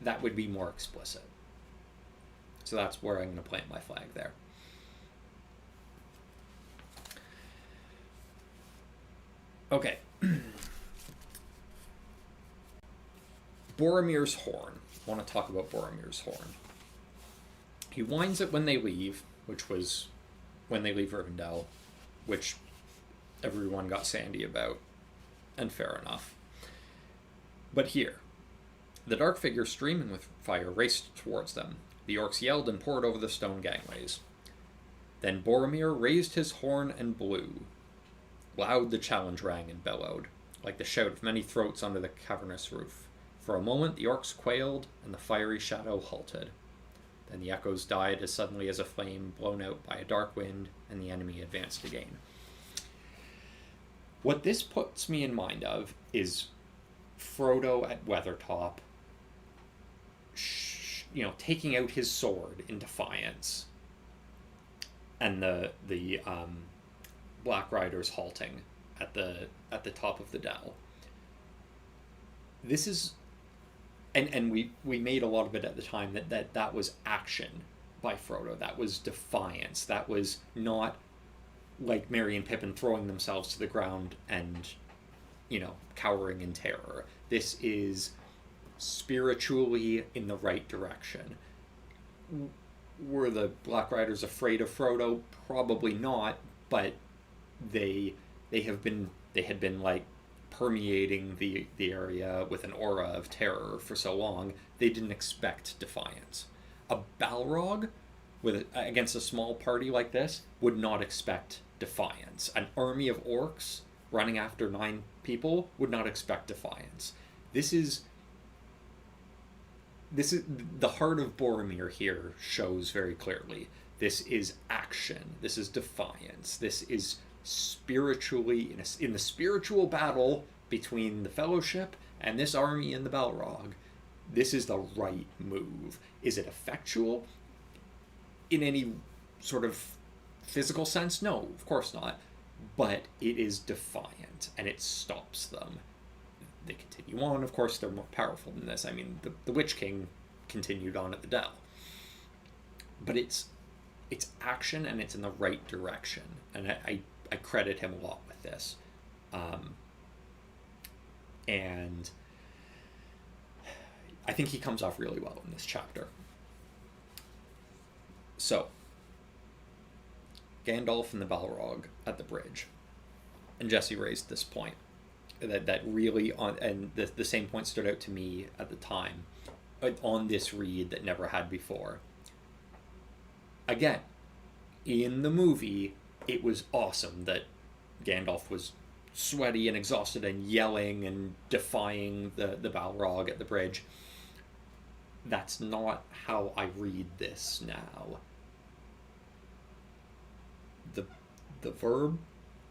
that would be more explicit. So that's where I'm going to plant my flag there. Okay. Boromir's horn. I want to talk about Boromir's horn. He winds it when they leave, which was when they leave Rivendell, which everyone got sandy about, and fair enough. But here, the dark figure streaming with fire raced towards them. The orcs yelled and poured over the stone gangways. Then Boromir raised his horn and blew. Loud the challenge rang and bellowed, like the shout of many throats under the cavernous roof. For a moment the orcs quailed, and the fiery shadow halted. Then the echoes died as suddenly as a flame blown out by a dark wind, and the enemy advanced again. What this puts me in mind of is Frodo at Weathertop, taking out his sword in defiance, and the Black Riders halting at the top of the dell. This is, and we made a lot of it at the time that was action by Frodo. That was defiance. That was not like Merry and Pippin throwing themselves to the ground and, cowering in terror. This is spiritually in the right direction. Were the Black Riders afraid of Frodo? Probably not, but they had been like permeating the area with an aura of terror for so long, they didn't expect defiance. A Balrog against a small party like this would not expect defiance. An army of orcs running after 9 people would not expect defiance. This is the heart of Boromir here shows very clearly. This is action. This is defiance. This is spiritually in the spiritual battle between the Fellowship and this army in the Balrog, this is the right move. Is it effectual in any sort of physical sense? No, of course not. But it is defiant, and it stops them. They continue on. Of course, they're more powerful than this. I mean, the Witch King continued on at the Dell. But it's action, and it's in the right direction. And I credit him a lot with this. And I think he comes off really well in this chapter. So, Gandalf and the Balrog at the bridge. And Jesse raised this point. That really, and the same point stood out to me at the time, on this read that never had before. Again, in the movie, it was awesome that Gandalf was sweaty and exhausted and yelling and defying the Balrog at the bridge. That's not how I read this now. The verb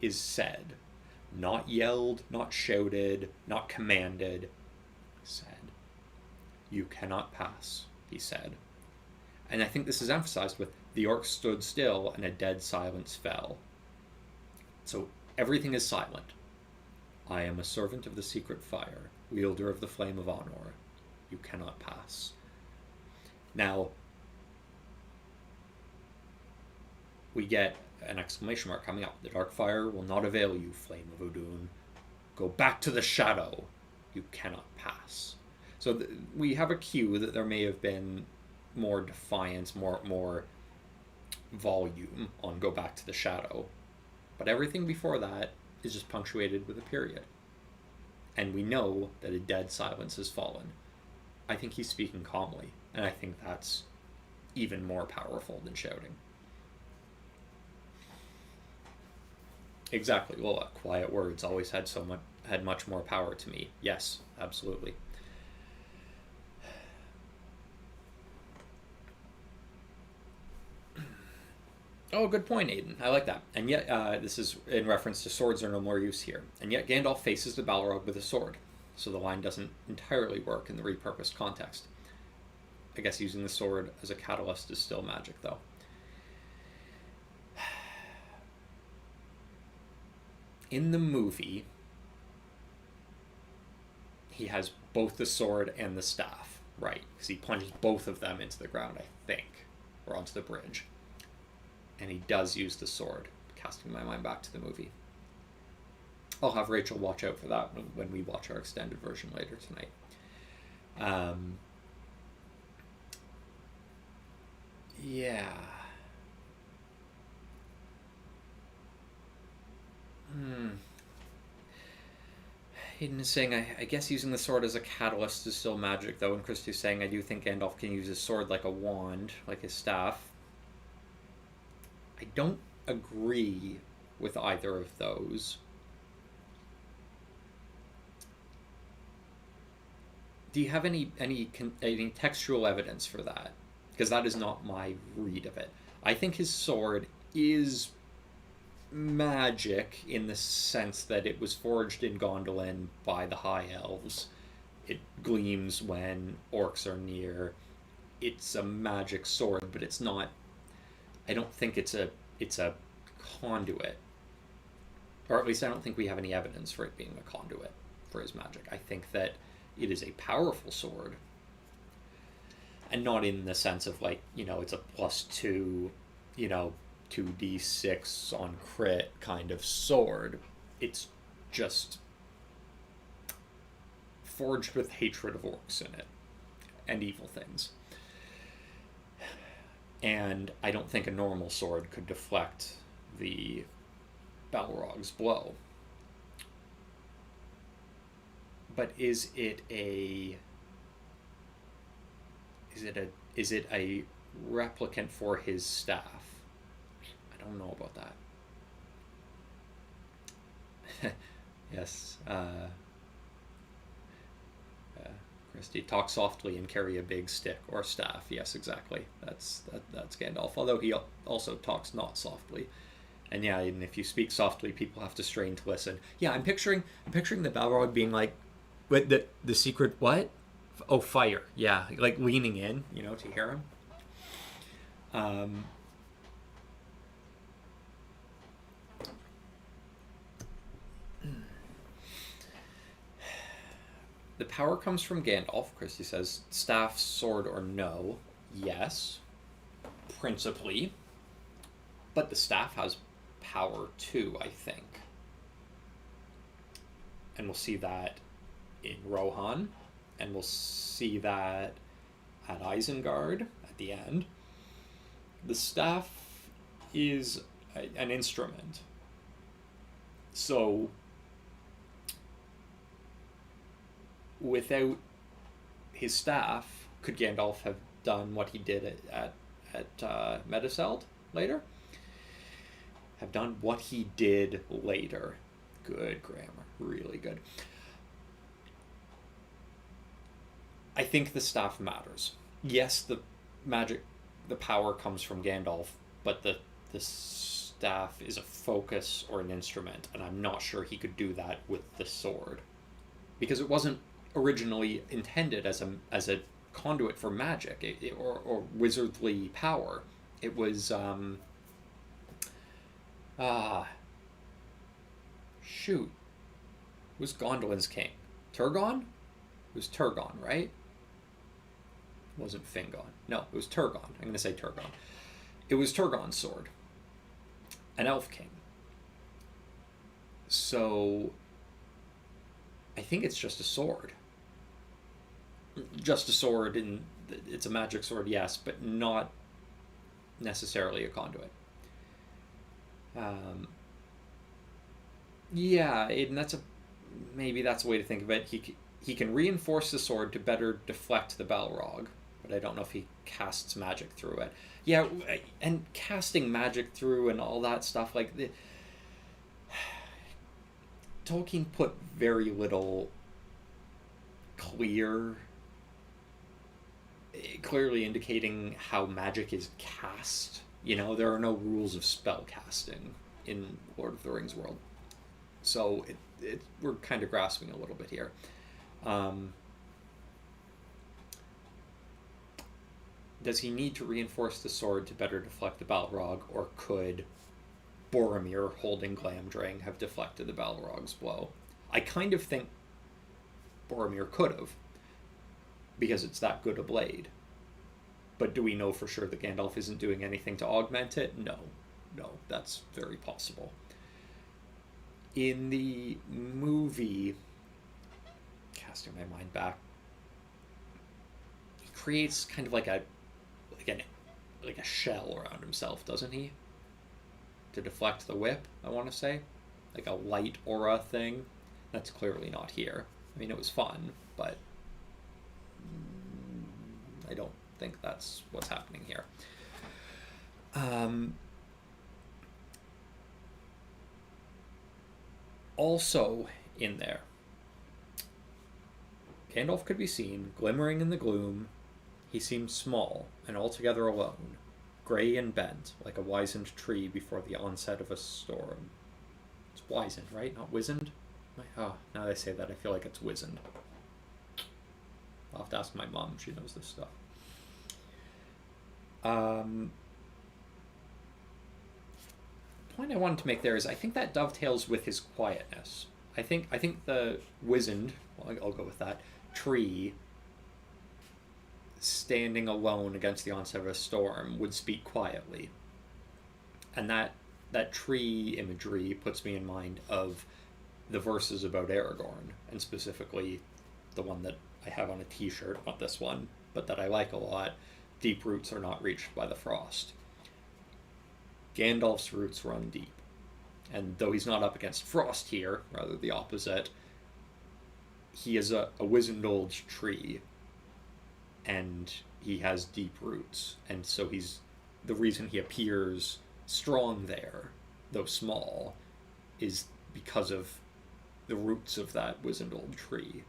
is said, not yelled, not shouted, not commanded. Said. You cannot pass, he said. And I think this is emphasized with the orcs stood still and a dead silence fell. So everything is silent. I am a servant of the secret fire, wielder of the flame of honor. You cannot pass. Now, we get an exclamation mark coming up. The dark fire will not avail you, flame of Udun. Go back to the shadow. You cannot pass. So we have a cue that there may have been more defiance, more volume on go back to the shadow. But everything before that is just punctuated with a period. And we know that a dead silence has fallen. I think he's speaking calmly, and I think that's even more powerful than shouting. Exactly. Well, quiet words always had much more power to me. Yes, absolutely. Oh, good point, Aiden. I like that. And yet, this is in reference to swords are no more use here. And yet Gandalf faces the Balrog with a sword. So the line doesn't entirely work in the repurposed context. I guess using the sword as a catalyst is still magic, though. In the movie, he has both the sword and the staff, right? Because he plunges both of them into the ground, I think, or onto the bridge. And he does use the sword, casting my mind back to the movie. I'll have Rachel watch out for that when we watch our extended version later tonight. Yeah. Hayden is saying, I guess using the sword as a catalyst is still magic, though. And Christy's saying, I do think Gandalf can use his sword like a wand, like his staff. I don't agree with either of those. Do you have any textual evidence for that? Because that is not my read of it. I think his sword is magic in the sense that it was forged in Gondolin by the High Elves. It gleams when orcs are near. It's a magic sword, but it's not. I don't think it's a conduit, or at least I don't think we have any evidence for it being a conduit for his magic. I think that it is a powerful sword, and not in the sense of like, it's a +2, 2d6 on crit kind of sword. It's just forged with hatred of orcs in it and evil things. And I don't think a normal sword could deflect the Balrog's blow. But is it a replicant for his staff? I don't know about that. Yes. Christy, talk softly and carry a big stick or staff. Yes, exactly. That's Gandalf. Although he also talks not softly. And yeah, and if you speak softly, people have to strain to listen. Yeah, I'm picturing the Balrog being like But the secret what? Oh, fire. Yeah, like leaning in, to hear him. The power comes from Gandalf. Christy says, staff, sword, or no. Yes, principally. But the staff has power too, I think. And we'll see that in Rohan. And we'll see that at Isengard at the end. The staff is an instrument. So without his staff, could Gandalf have done what he did at Meduseld later? Have done what he did later. Good grammar. Really good. I think the staff matters. Yes, the power comes from Gandalf, but the staff is a focus or an instrument, and I'm not sure he could do that with the sword. Because it wasn't originally intended as a conduit for magic or wizardly power. It was who's Gondolin's king? Turgon? It was Turgon, right? It wasn't Fingon. No, it was Turgon. I'm going to say Turgon. It was Turgon's sword. An elf king. So I think it's just a sword. Just a sword, and it's a magic sword, yes, but not necessarily a conduit. Yeah, Aiden, maybe that's a way to think of it. He can reinforce the sword to better deflect the Balrog, but I don't know if he casts magic through it. Yeah, and casting magic through and all that stuff, like Tolkien put very little clearly indicating how magic is cast. There are no rules of spell casting in Lord of the Rings world. So we're kind of grasping a little bit here. Does he need to reinforce the sword to better deflect the Balrog, or could Boromir holding Glamdring have deflected the Balrog's blow? I kind of think Boromir could have, because it's that good a blade. But do we know for sure that Gandalf isn't doing anything to augment it? No, that's very possible. In the movie, casting my mind back, he creates kind of like a shell around himself, doesn't he? To deflect the whip, I want to say. Like a light aura thing. That's clearly not here. I mean, it was fun, but I don't think that's what's happening here. Also in there, Gandalf could be seen glimmering in the gloom. He seemed small and altogether alone, grey and bent, like a wizened tree before the onset of a storm. It's wizened, right? Not wizened? Oh, now that I say that, I feel like it's wizened. I'll have to ask my mom. She knows this stuff. The point I wanted to make there is I think that dovetails with his quietness. I think the wizened, well, I'll go with that, tree standing alone against the onset of a storm would speak quietly. And that tree imagery puts me in mind of the verses about Aragorn, and specifically the one that I have on a t-shirt, not this one, but that I like a lot. Deep roots are not reached by the frost. Gandalf's roots run deep. And though he's not up against frost here, rather the opposite, he is a wizened old tree, and he has deep roots. And so the reason he appears strong there, though small, is because of the roots of that wizened old tree.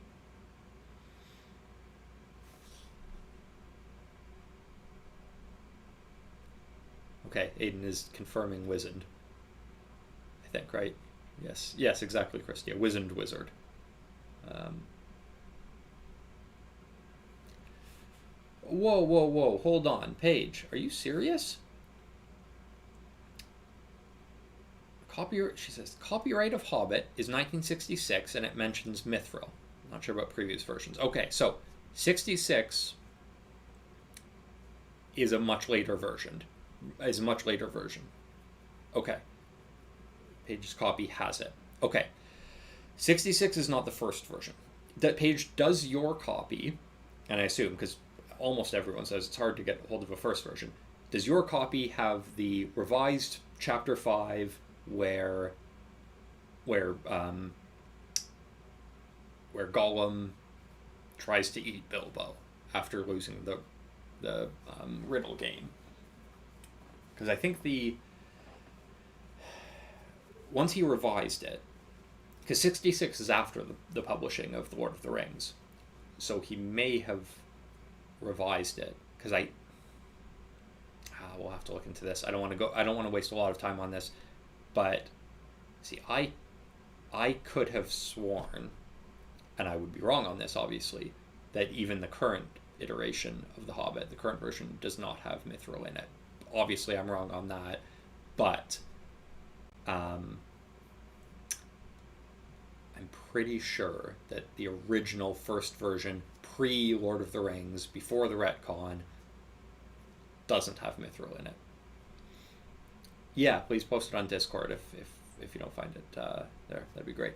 Okay, Aiden is confirming wizened. I think, right? Yes, exactly, Christy. A wizened wizard. Whoa, whoa, whoa, hold on. Paige, are you serious? She says, copyright of Hobbit is 1966, and it mentions mithril. Not sure about previous versions. Okay, so 66 is a much later version. Okay. Paige's copy has it. Okay. 66 is not the first version. That Paige, does your copy, and I assume, because almost everyone says it's hard to get hold of a first version, does your copy have the revised chapter 5 where Gollum tries to eat Bilbo after losing the riddle game? Because I think once he revised it, because 66 is after the publishing of The Lord of the Rings, so he may have revised it, because we'll have to look into this. I don't want to waste a lot of time on this, but see, I could have sworn, and I would be wrong on this obviously, that even the current iteration of The Hobbit, the current version, does not have mithril in it. Obviously I'm wrong on that, but I'm pretty sure that the original first version, pre-Lord of the Rings, before the retcon, doesn't have mithril in it. Yeah, please post it on Discord if you don't find it there. That'd be great.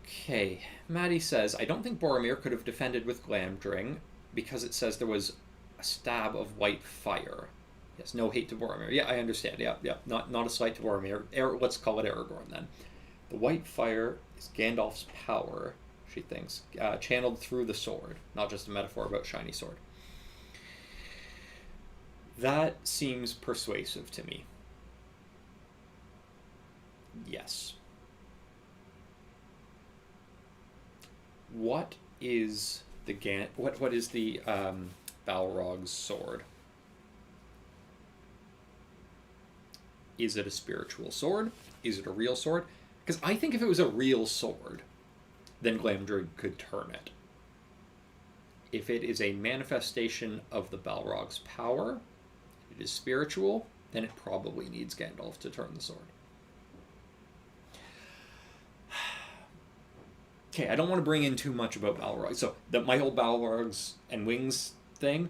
Okay, Maddie says, I don't think Boromir could have defended with Glamdring because it says there was a stab of white fire. Yes, no hate to Boromir. Yeah, I understand. Yeah. Not a slight to Boromir. Let's call it Aragorn then. The white fire is Gandalf's power, she thinks, channeled through the sword, not just a metaphor about shiny sword. That seems persuasive to me. Yes. What is the Balrog's sword? Is it a spiritual sword? Is it a real sword? Because I think if it was a real sword, then Glamdring could turn it. If it is a manifestation of the Balrog's power, it is spiritual, then it probably needs Gandalf to turn the sword. Okay, I don't want to bring in too much about Balrog. So, my whole Balrogs and wings thing,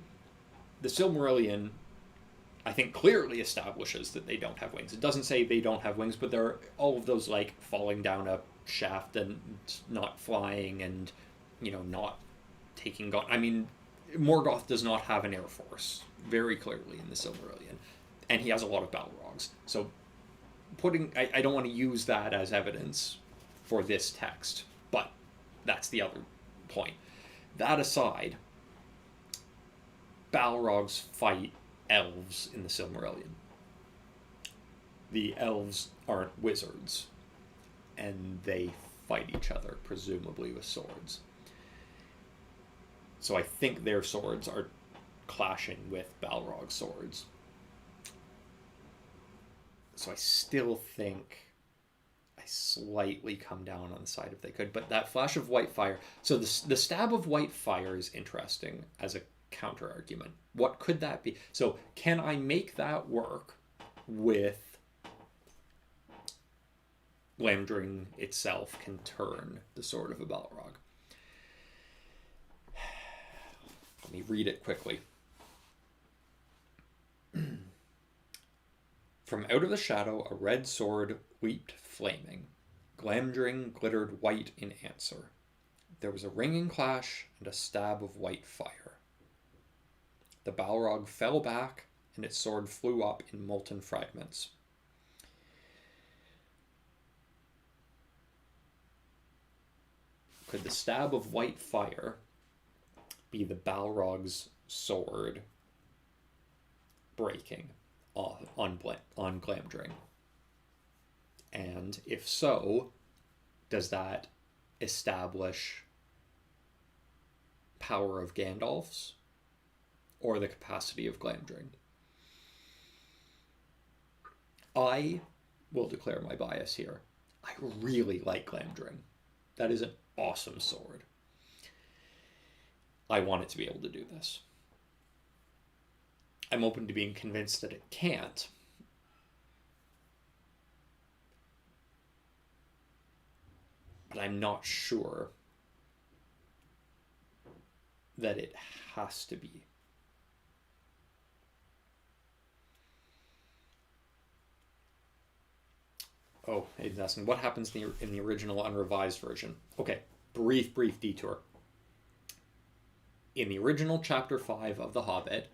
the Silmarillion, I think, clearly establishes that they don't have wings. It doesn't say they don't have wings, but there are all of those, like, falling down a shaft and not flying and, not taking... I mean, Morgoth does not have an air force, very clearly, in the Silmarillion. And he has a lot of Balrogs. So, I don't want to use that as evidence for this text, but that's the other point. That aside, Balrogs fight elves in the Silmarillion. The elves aren't wizards, and they fight each other, presumably with swords. So I think their swords are clashing with Balrog's swords. So I still think I slightly come down on the side if they could. But that flash of white fire... So the stab of white fire is interesting as a counter-argument. What could that be? So can I make that work with Glamdring itself can turn the sword of a Balrog? Let me read it quickly. From out of the shadow a red sword leaped flaming. Glamdring glittered white in answer. There was a ringing clash and a stab of white fire. The Balrog fell back, and its sword flew up in molten fragments. Could the stab of white fire be the Balrog's sword breaking on Glamdring? And if so, does that establish power of Gandalf's or the capacity of Glamdring? I will declare my bias here. I really like Glamdring. That is an awesome sword. I want it to be able to do this. I'm open to being convinced that it can't. But I'm not sure that it has to be. Oh, Aiden's asking, what happens in the original unrevised version? Okay, brief detour. In the original chapter 5 of The Hobbit,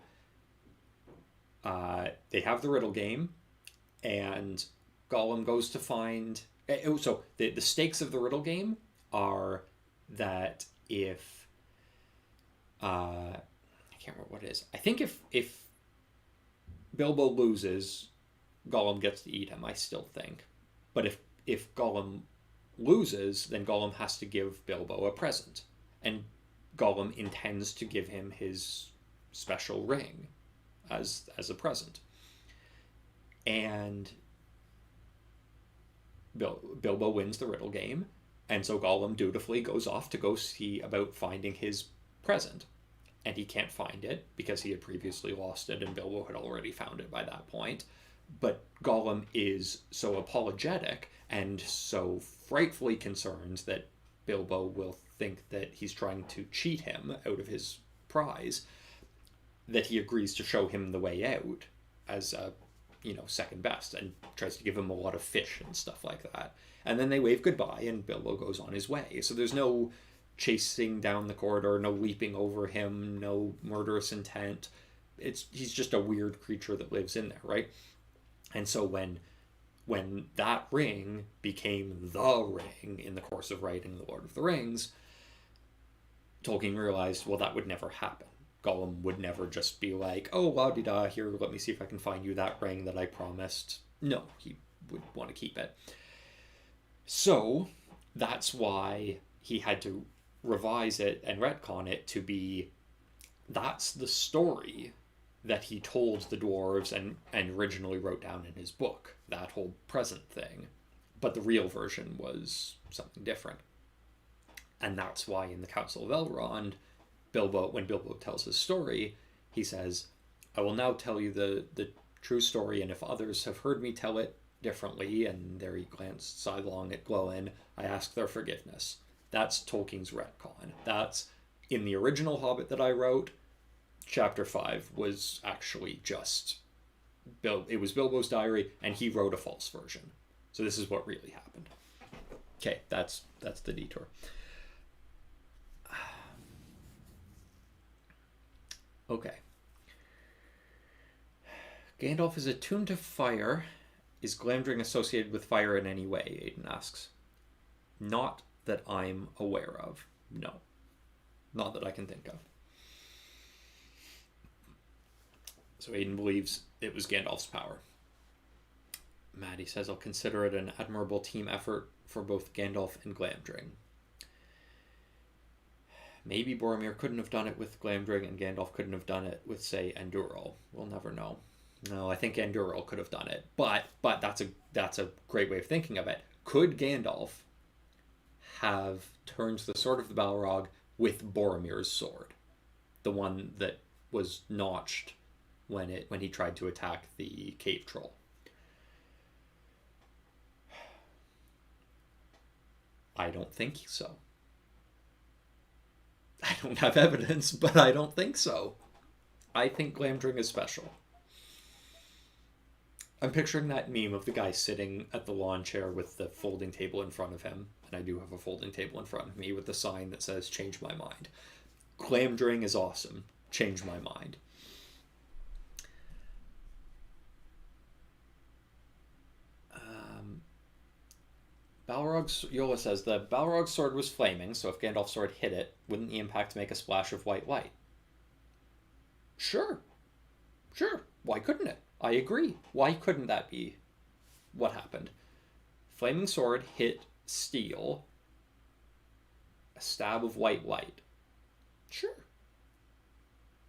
they have the riddle game, and Gollum goes to find... So, the stakes of the riddle game are that if... I can't remember what it is. I think if Bilbo loses, Gollum gets to eat him, I still think. But if Gollum loses, then Gollum has to give Bilbo a present. And Gollum intends to give him his special ring as a present. And Bilbo wins the riddle game, and so Gollum dutifully goes off to go see about finding his present. And he can't find it because he had previously lost it and Bilbo had already found it by that point. But Gollum is so apologetic and so frightfully concerned that Bilbo will think that he's trying to cheat him out of his prize that he agrees to show him the way out as a, second best, and tries to give him a lot of fish and stuff like that. And then they wave goodbye and Bilbo goes on his way. So there's no chasing down the corridor, no leaping over him, no murderous intent. He's just a weird creature that lives in there, right? And so when that ring became the ring in the course of writing The Lord of the Rings, Tolkien realized, well, that would never happen. Gollum would never just be like, oh, la-di-da, here, let me see if I can find you that ring that I promised. No, he would want to keep it. So that's why he had to revise it and retcon it to be, that's the story that he told the dwarves and originally wrote down in his book, that whole present thing. But the real version was something different. And that's why in the Council of Elrond, when Bilbo tells his story, he says, I will now tell you the true story, and if others have heard me tell it differently, and there he glanced sidelong at Glóin, I ask their forgiveness. That's Tolkien's retcon. That's, in the original Hobbit that I wrote, Chapter 5 was actually just... It was Bilbo's diary, and he wrote a false version. So this is what really happened. Okay, that's the detour. Okay. Gandalf is attuned to fire. Is Glamdring associated with fire in any way? Aiden asks. Not that I'm aware of. No. Not that I can think of. So Aiden believes it was Gandalf's power. Maddie says, I'll consider it an admirable team effort for both Gandalf and Glamdring. Maybe Boromir couldn't have done it with Glamdring and Gandalf couldn't have done it with, say, Andúril. We'll never know. No, I think Andúril could have done it. But that's a great way of thinking of it. Could Gandalf have turned the sword of the Balrog with Boromir's sword? The one that was notched when he tried to attack the cave troll. I don't think so. I don't have evidence, but I don't think so. I think Glamdring is special. I'm picturing that meme of the guy sitting at the lawn chair with the folding table in front of him, and I do have a folding table in front of me with the sign that says, change my mind. Glamdring is awesome. Change my mind. Yola says, the Balrog's sword was flaming, so if Gandalf's sword hit it, wouldn't the impact make a splash of white light? Sure. Why couldn't it? I agree. Why couldn't that be what happened? Flaming sword hit steel, a stab of white light. Sure.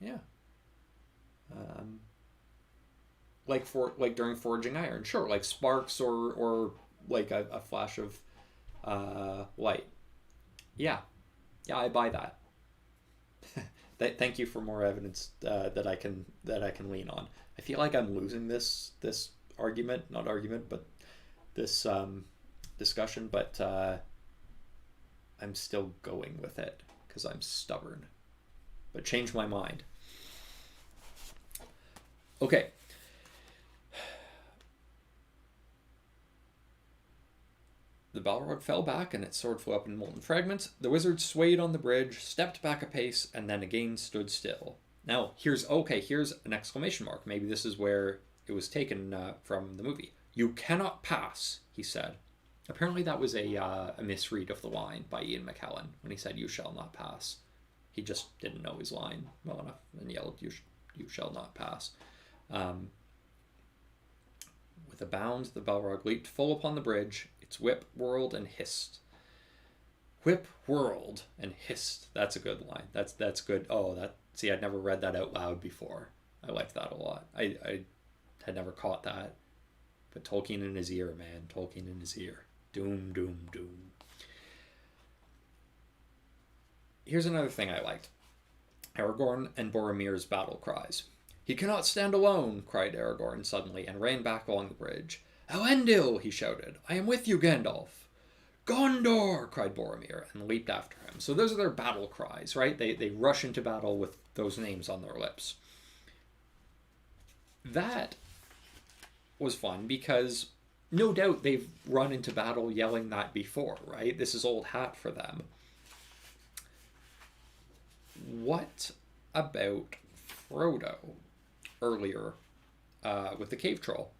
Yeah. Like during forging iron. Sure, like sparks or like a flash of light. Yeah, yeah, I buy that. Thank you for more evidence that I can lean on. I feel like I'm losing this argument, not argument, but this discussion, but I'm still going with it because I'm stubborn. But change my mind. Okay. The Balrog fell back, and its sword flew up in molten fragments. The wizard swayed on the bridge, stepped back a pace, and then again stood still. Now, here's an exclamation mark. Maybe this is where it was taken from the movie. "You cannot pass," he said. Apparently, that was a misread of the line by Ian McKellen when he said, "You shall not pass." He just didn't know his line well enough and yelled, You shall not pass." With a bound, the Balrog leaped full upon the bridge. Its whip whirled and hissed. Whip whirled and hissed. That's a good line. That's good. See, I'd never read that out loud before. I liked that a lot. I had never caught that. But Tolkien in his ear, man. Tolkien in his ear. Doom, doom, doom. Here's another thing I liked. Aragorn and Boromir's battle cries. "He cannot stand alone," cried Aragorn suddenly, and ran back along the bridge. "Elendil!" he shouted. "I am with you, Gandalf." "Gondor!" cried Boromir, and leaped after him. So those are their battle cries, right? They rush into battle with those names on their lips. That was fun because no doubt they've run into battle yelling that before, right? This is old hat for them. What about Frodo earlier with the cave troll?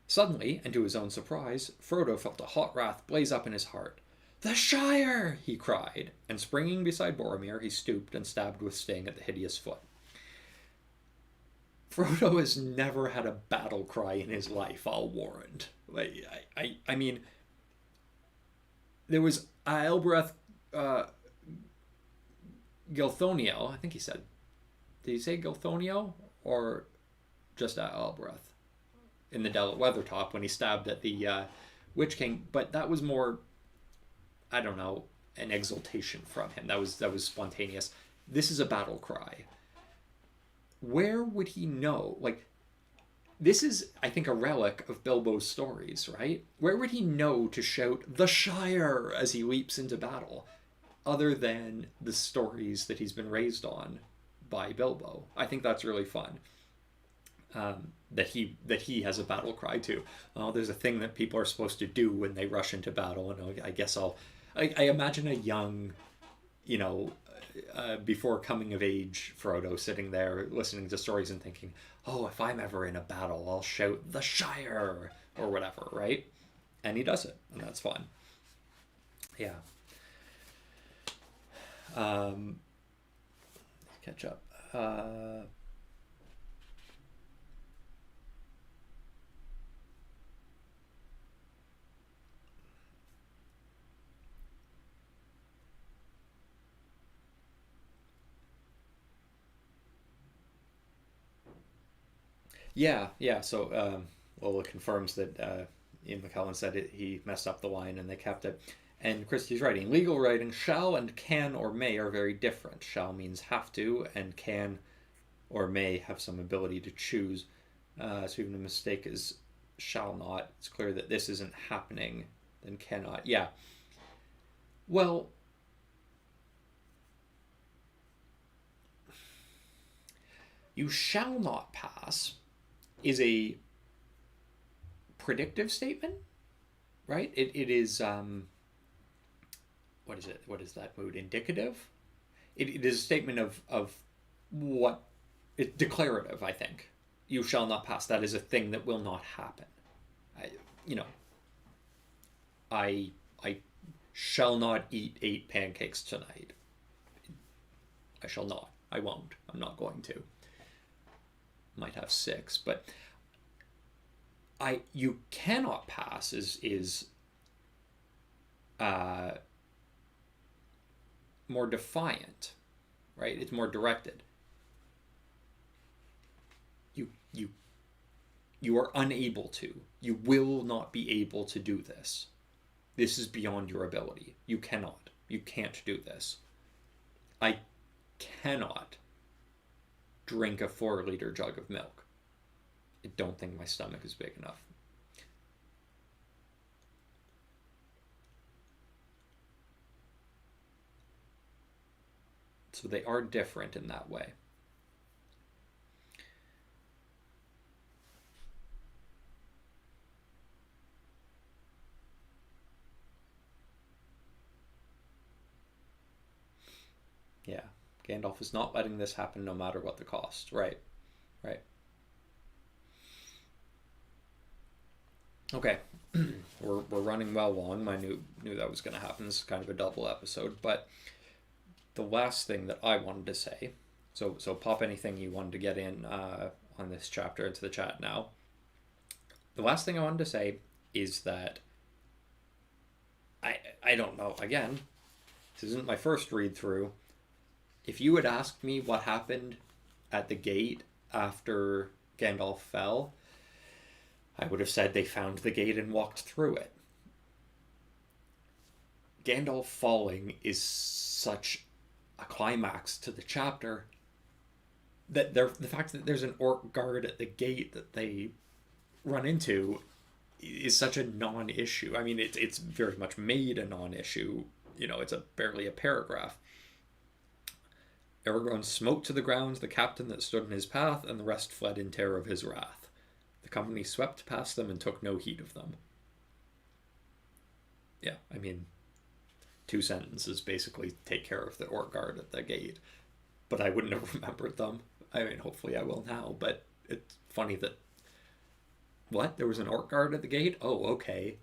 Suddenly, and to his own surprise, Frodo felt a hot wrath blaze up in his heart. "The Shire!" he cried, and springing beside Boromir, he stooped and stabbed with sting at the hideous foot. Frodo has never had a battle cry in his life, I'll warrant. I mean, there was Aelbreth Gilthoniel, I think he said. Did he say Gilthoniel? Or just Aelbreth? In the Dell at Weathertop when he stabbed at the Witch King. But that was more, I don't know, an exultation from him. That was spontaneous. This is a battle cry. Where would he know? Like, this is, I think, a relic of Bilbo's stories, right? Where would he know to shout "The Shire" as he leaps into battle, other than the stories that he's been raised on by Bilbo? I think that's really fun. That he has a battle cry too. There's a thing that people are supposed to do when they rush into battle, and I guess I imagine a young, before coming of age Frodo sitting there listening to stories and thinking, "Oh, if I'm ever in a battle, I'll shout 'The Shire' or whatever," right? And he does it, and that's fun. Yeah. Catch up. Yeah. So Lola confirms that Ian McKellen said he messed up the line and they kept it. And Christie's writing, legal writing, shall and can or may are very different. Shall means have to, and can or may have some ability to choose. So even a mistake is shall not. It's clear that this isn't happening, then cannot. Yeah. Well, you shall not pass is a predictive statement, right? It is, what is it? What is that mood? Indicative? It is a statement of what, it's declarative, I think. You shall not pass. That is a thing that will not happen. I shall not eat 8 pancakes tonight. I shall not. I won't. I'm not going to. Might have 6, but you cannot pass is more defiant, right? It's more directed. You are unable to. You will not be able to do this. This is beyond your ability. You cannot. You can't do this. I cannot drink a 4-liter jug of milk. I don't think my stomach is big enough. So they are different in that way. Yeah, Gandalf is not letting this happen no matter what the cost. Right, right. Okay, we're running well long. I knew that was going to happen. This is kind of a double episode, but the last thing that I wanted to say, so pop anything you wanted to get in on this chapter into the chat now. The last thing I wanted to say is that I don't know. Again, this isn't my first read through. If you had asked me what happened at the gate after Gandalf fell, I would have said they found the gate and walked through it. Gandalf falling is such a climax to the chapter that the fact that there's an orc guard at the gate that they run into is such a non-issue. I mean, it's very much made a non-issue. You know, it's barely a paragraph. Aragorn smote to the ground the captain that stood in his path, and the rest fled in terror of his wrath. The company swept past them and took no heed of them. Yeah, I mean, 2 sentences basically take care of the orc guard at the gate. But I wouldn't have remembered them. I mean, hopefully I will now, but it's funny that... What? There was an orc guard at the gate? Oh, okay.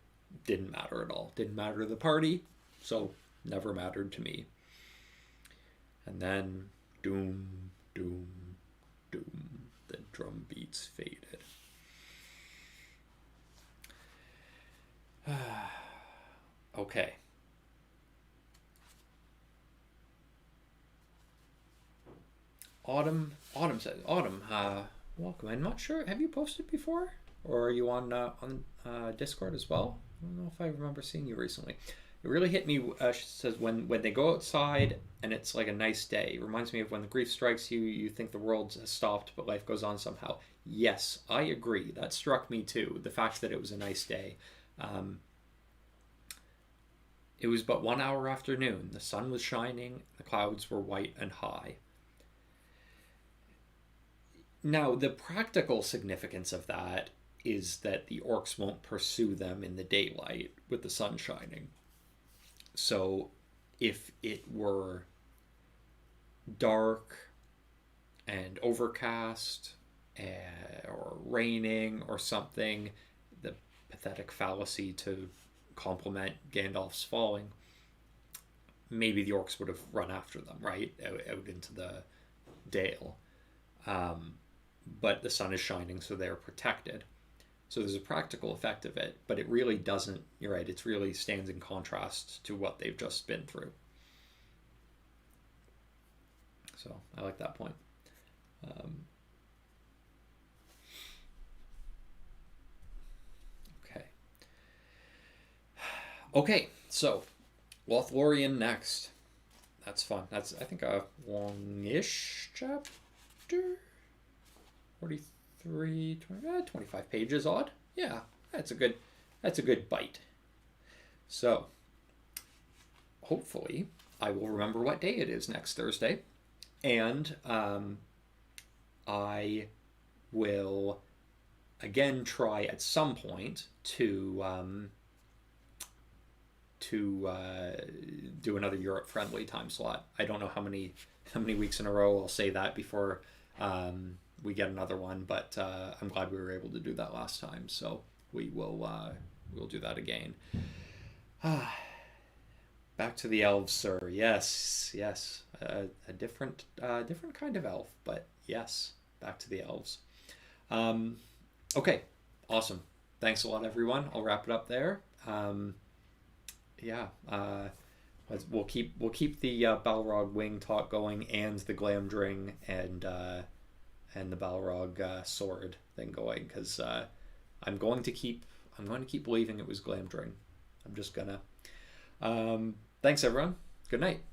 Didn't matter at all. Didn't matter to the party, so never mattered to me. And then, doom, doom, doom, the drum beats faded. Okay. Autumn says, Autumn, welcome. I'm not sure, have you posted before? Or are you on Discord as well? I don't know if I remember seeing you recently. It really hit me, she says, when they go outside and it's like a nice day. It reminds me of when the grief strikes you, you think the world has stopped, but life goes on somehow. Yes, I agree. That struck me too. The fact that it was a nice day. It was but 1 hour after noon. The sun was shining. The clouds were white and high. Now, the practical significance of that is that the orcs won't pursue them in the daylight with the sun shining. So if it were dark and overcast or raining or something, the pathetic fallacy to compliment Gandalf's falling, maybe the orcs would have run after them, right? Out into the dale. But the sun is shining, so they're protected. So there's a practical effect of it, but it really doesn't, you're right, it really stands in contrast to what they've just been through. So I like that point. Okay, so Lothlorien next. That's fun. That's, I think, a long-ish chapter. 43, 20, 25 pages odd. Yeah, that's a good bite. So, hopefully, I will remember what day it is next Thursday. And I will, again, try at some point to do another Europe-friendly time slot. I don't know how many weeks in a row I'll say that before we get another one, but I'm glad we were able to do that last time. So we'll do that again. Back to the elves, sir. Yes, a different kind of elf, but yes, back to the elves. Okay, awesome. Thanks a lot, everyone. I'll wrap it up there. We'll keep the Balrog wing talk going, and the Glamdring and the Balrog sword thing going, because I'm going to keep believing it was Glamdring. I'm just gonna. Thanks, everyone. Good night.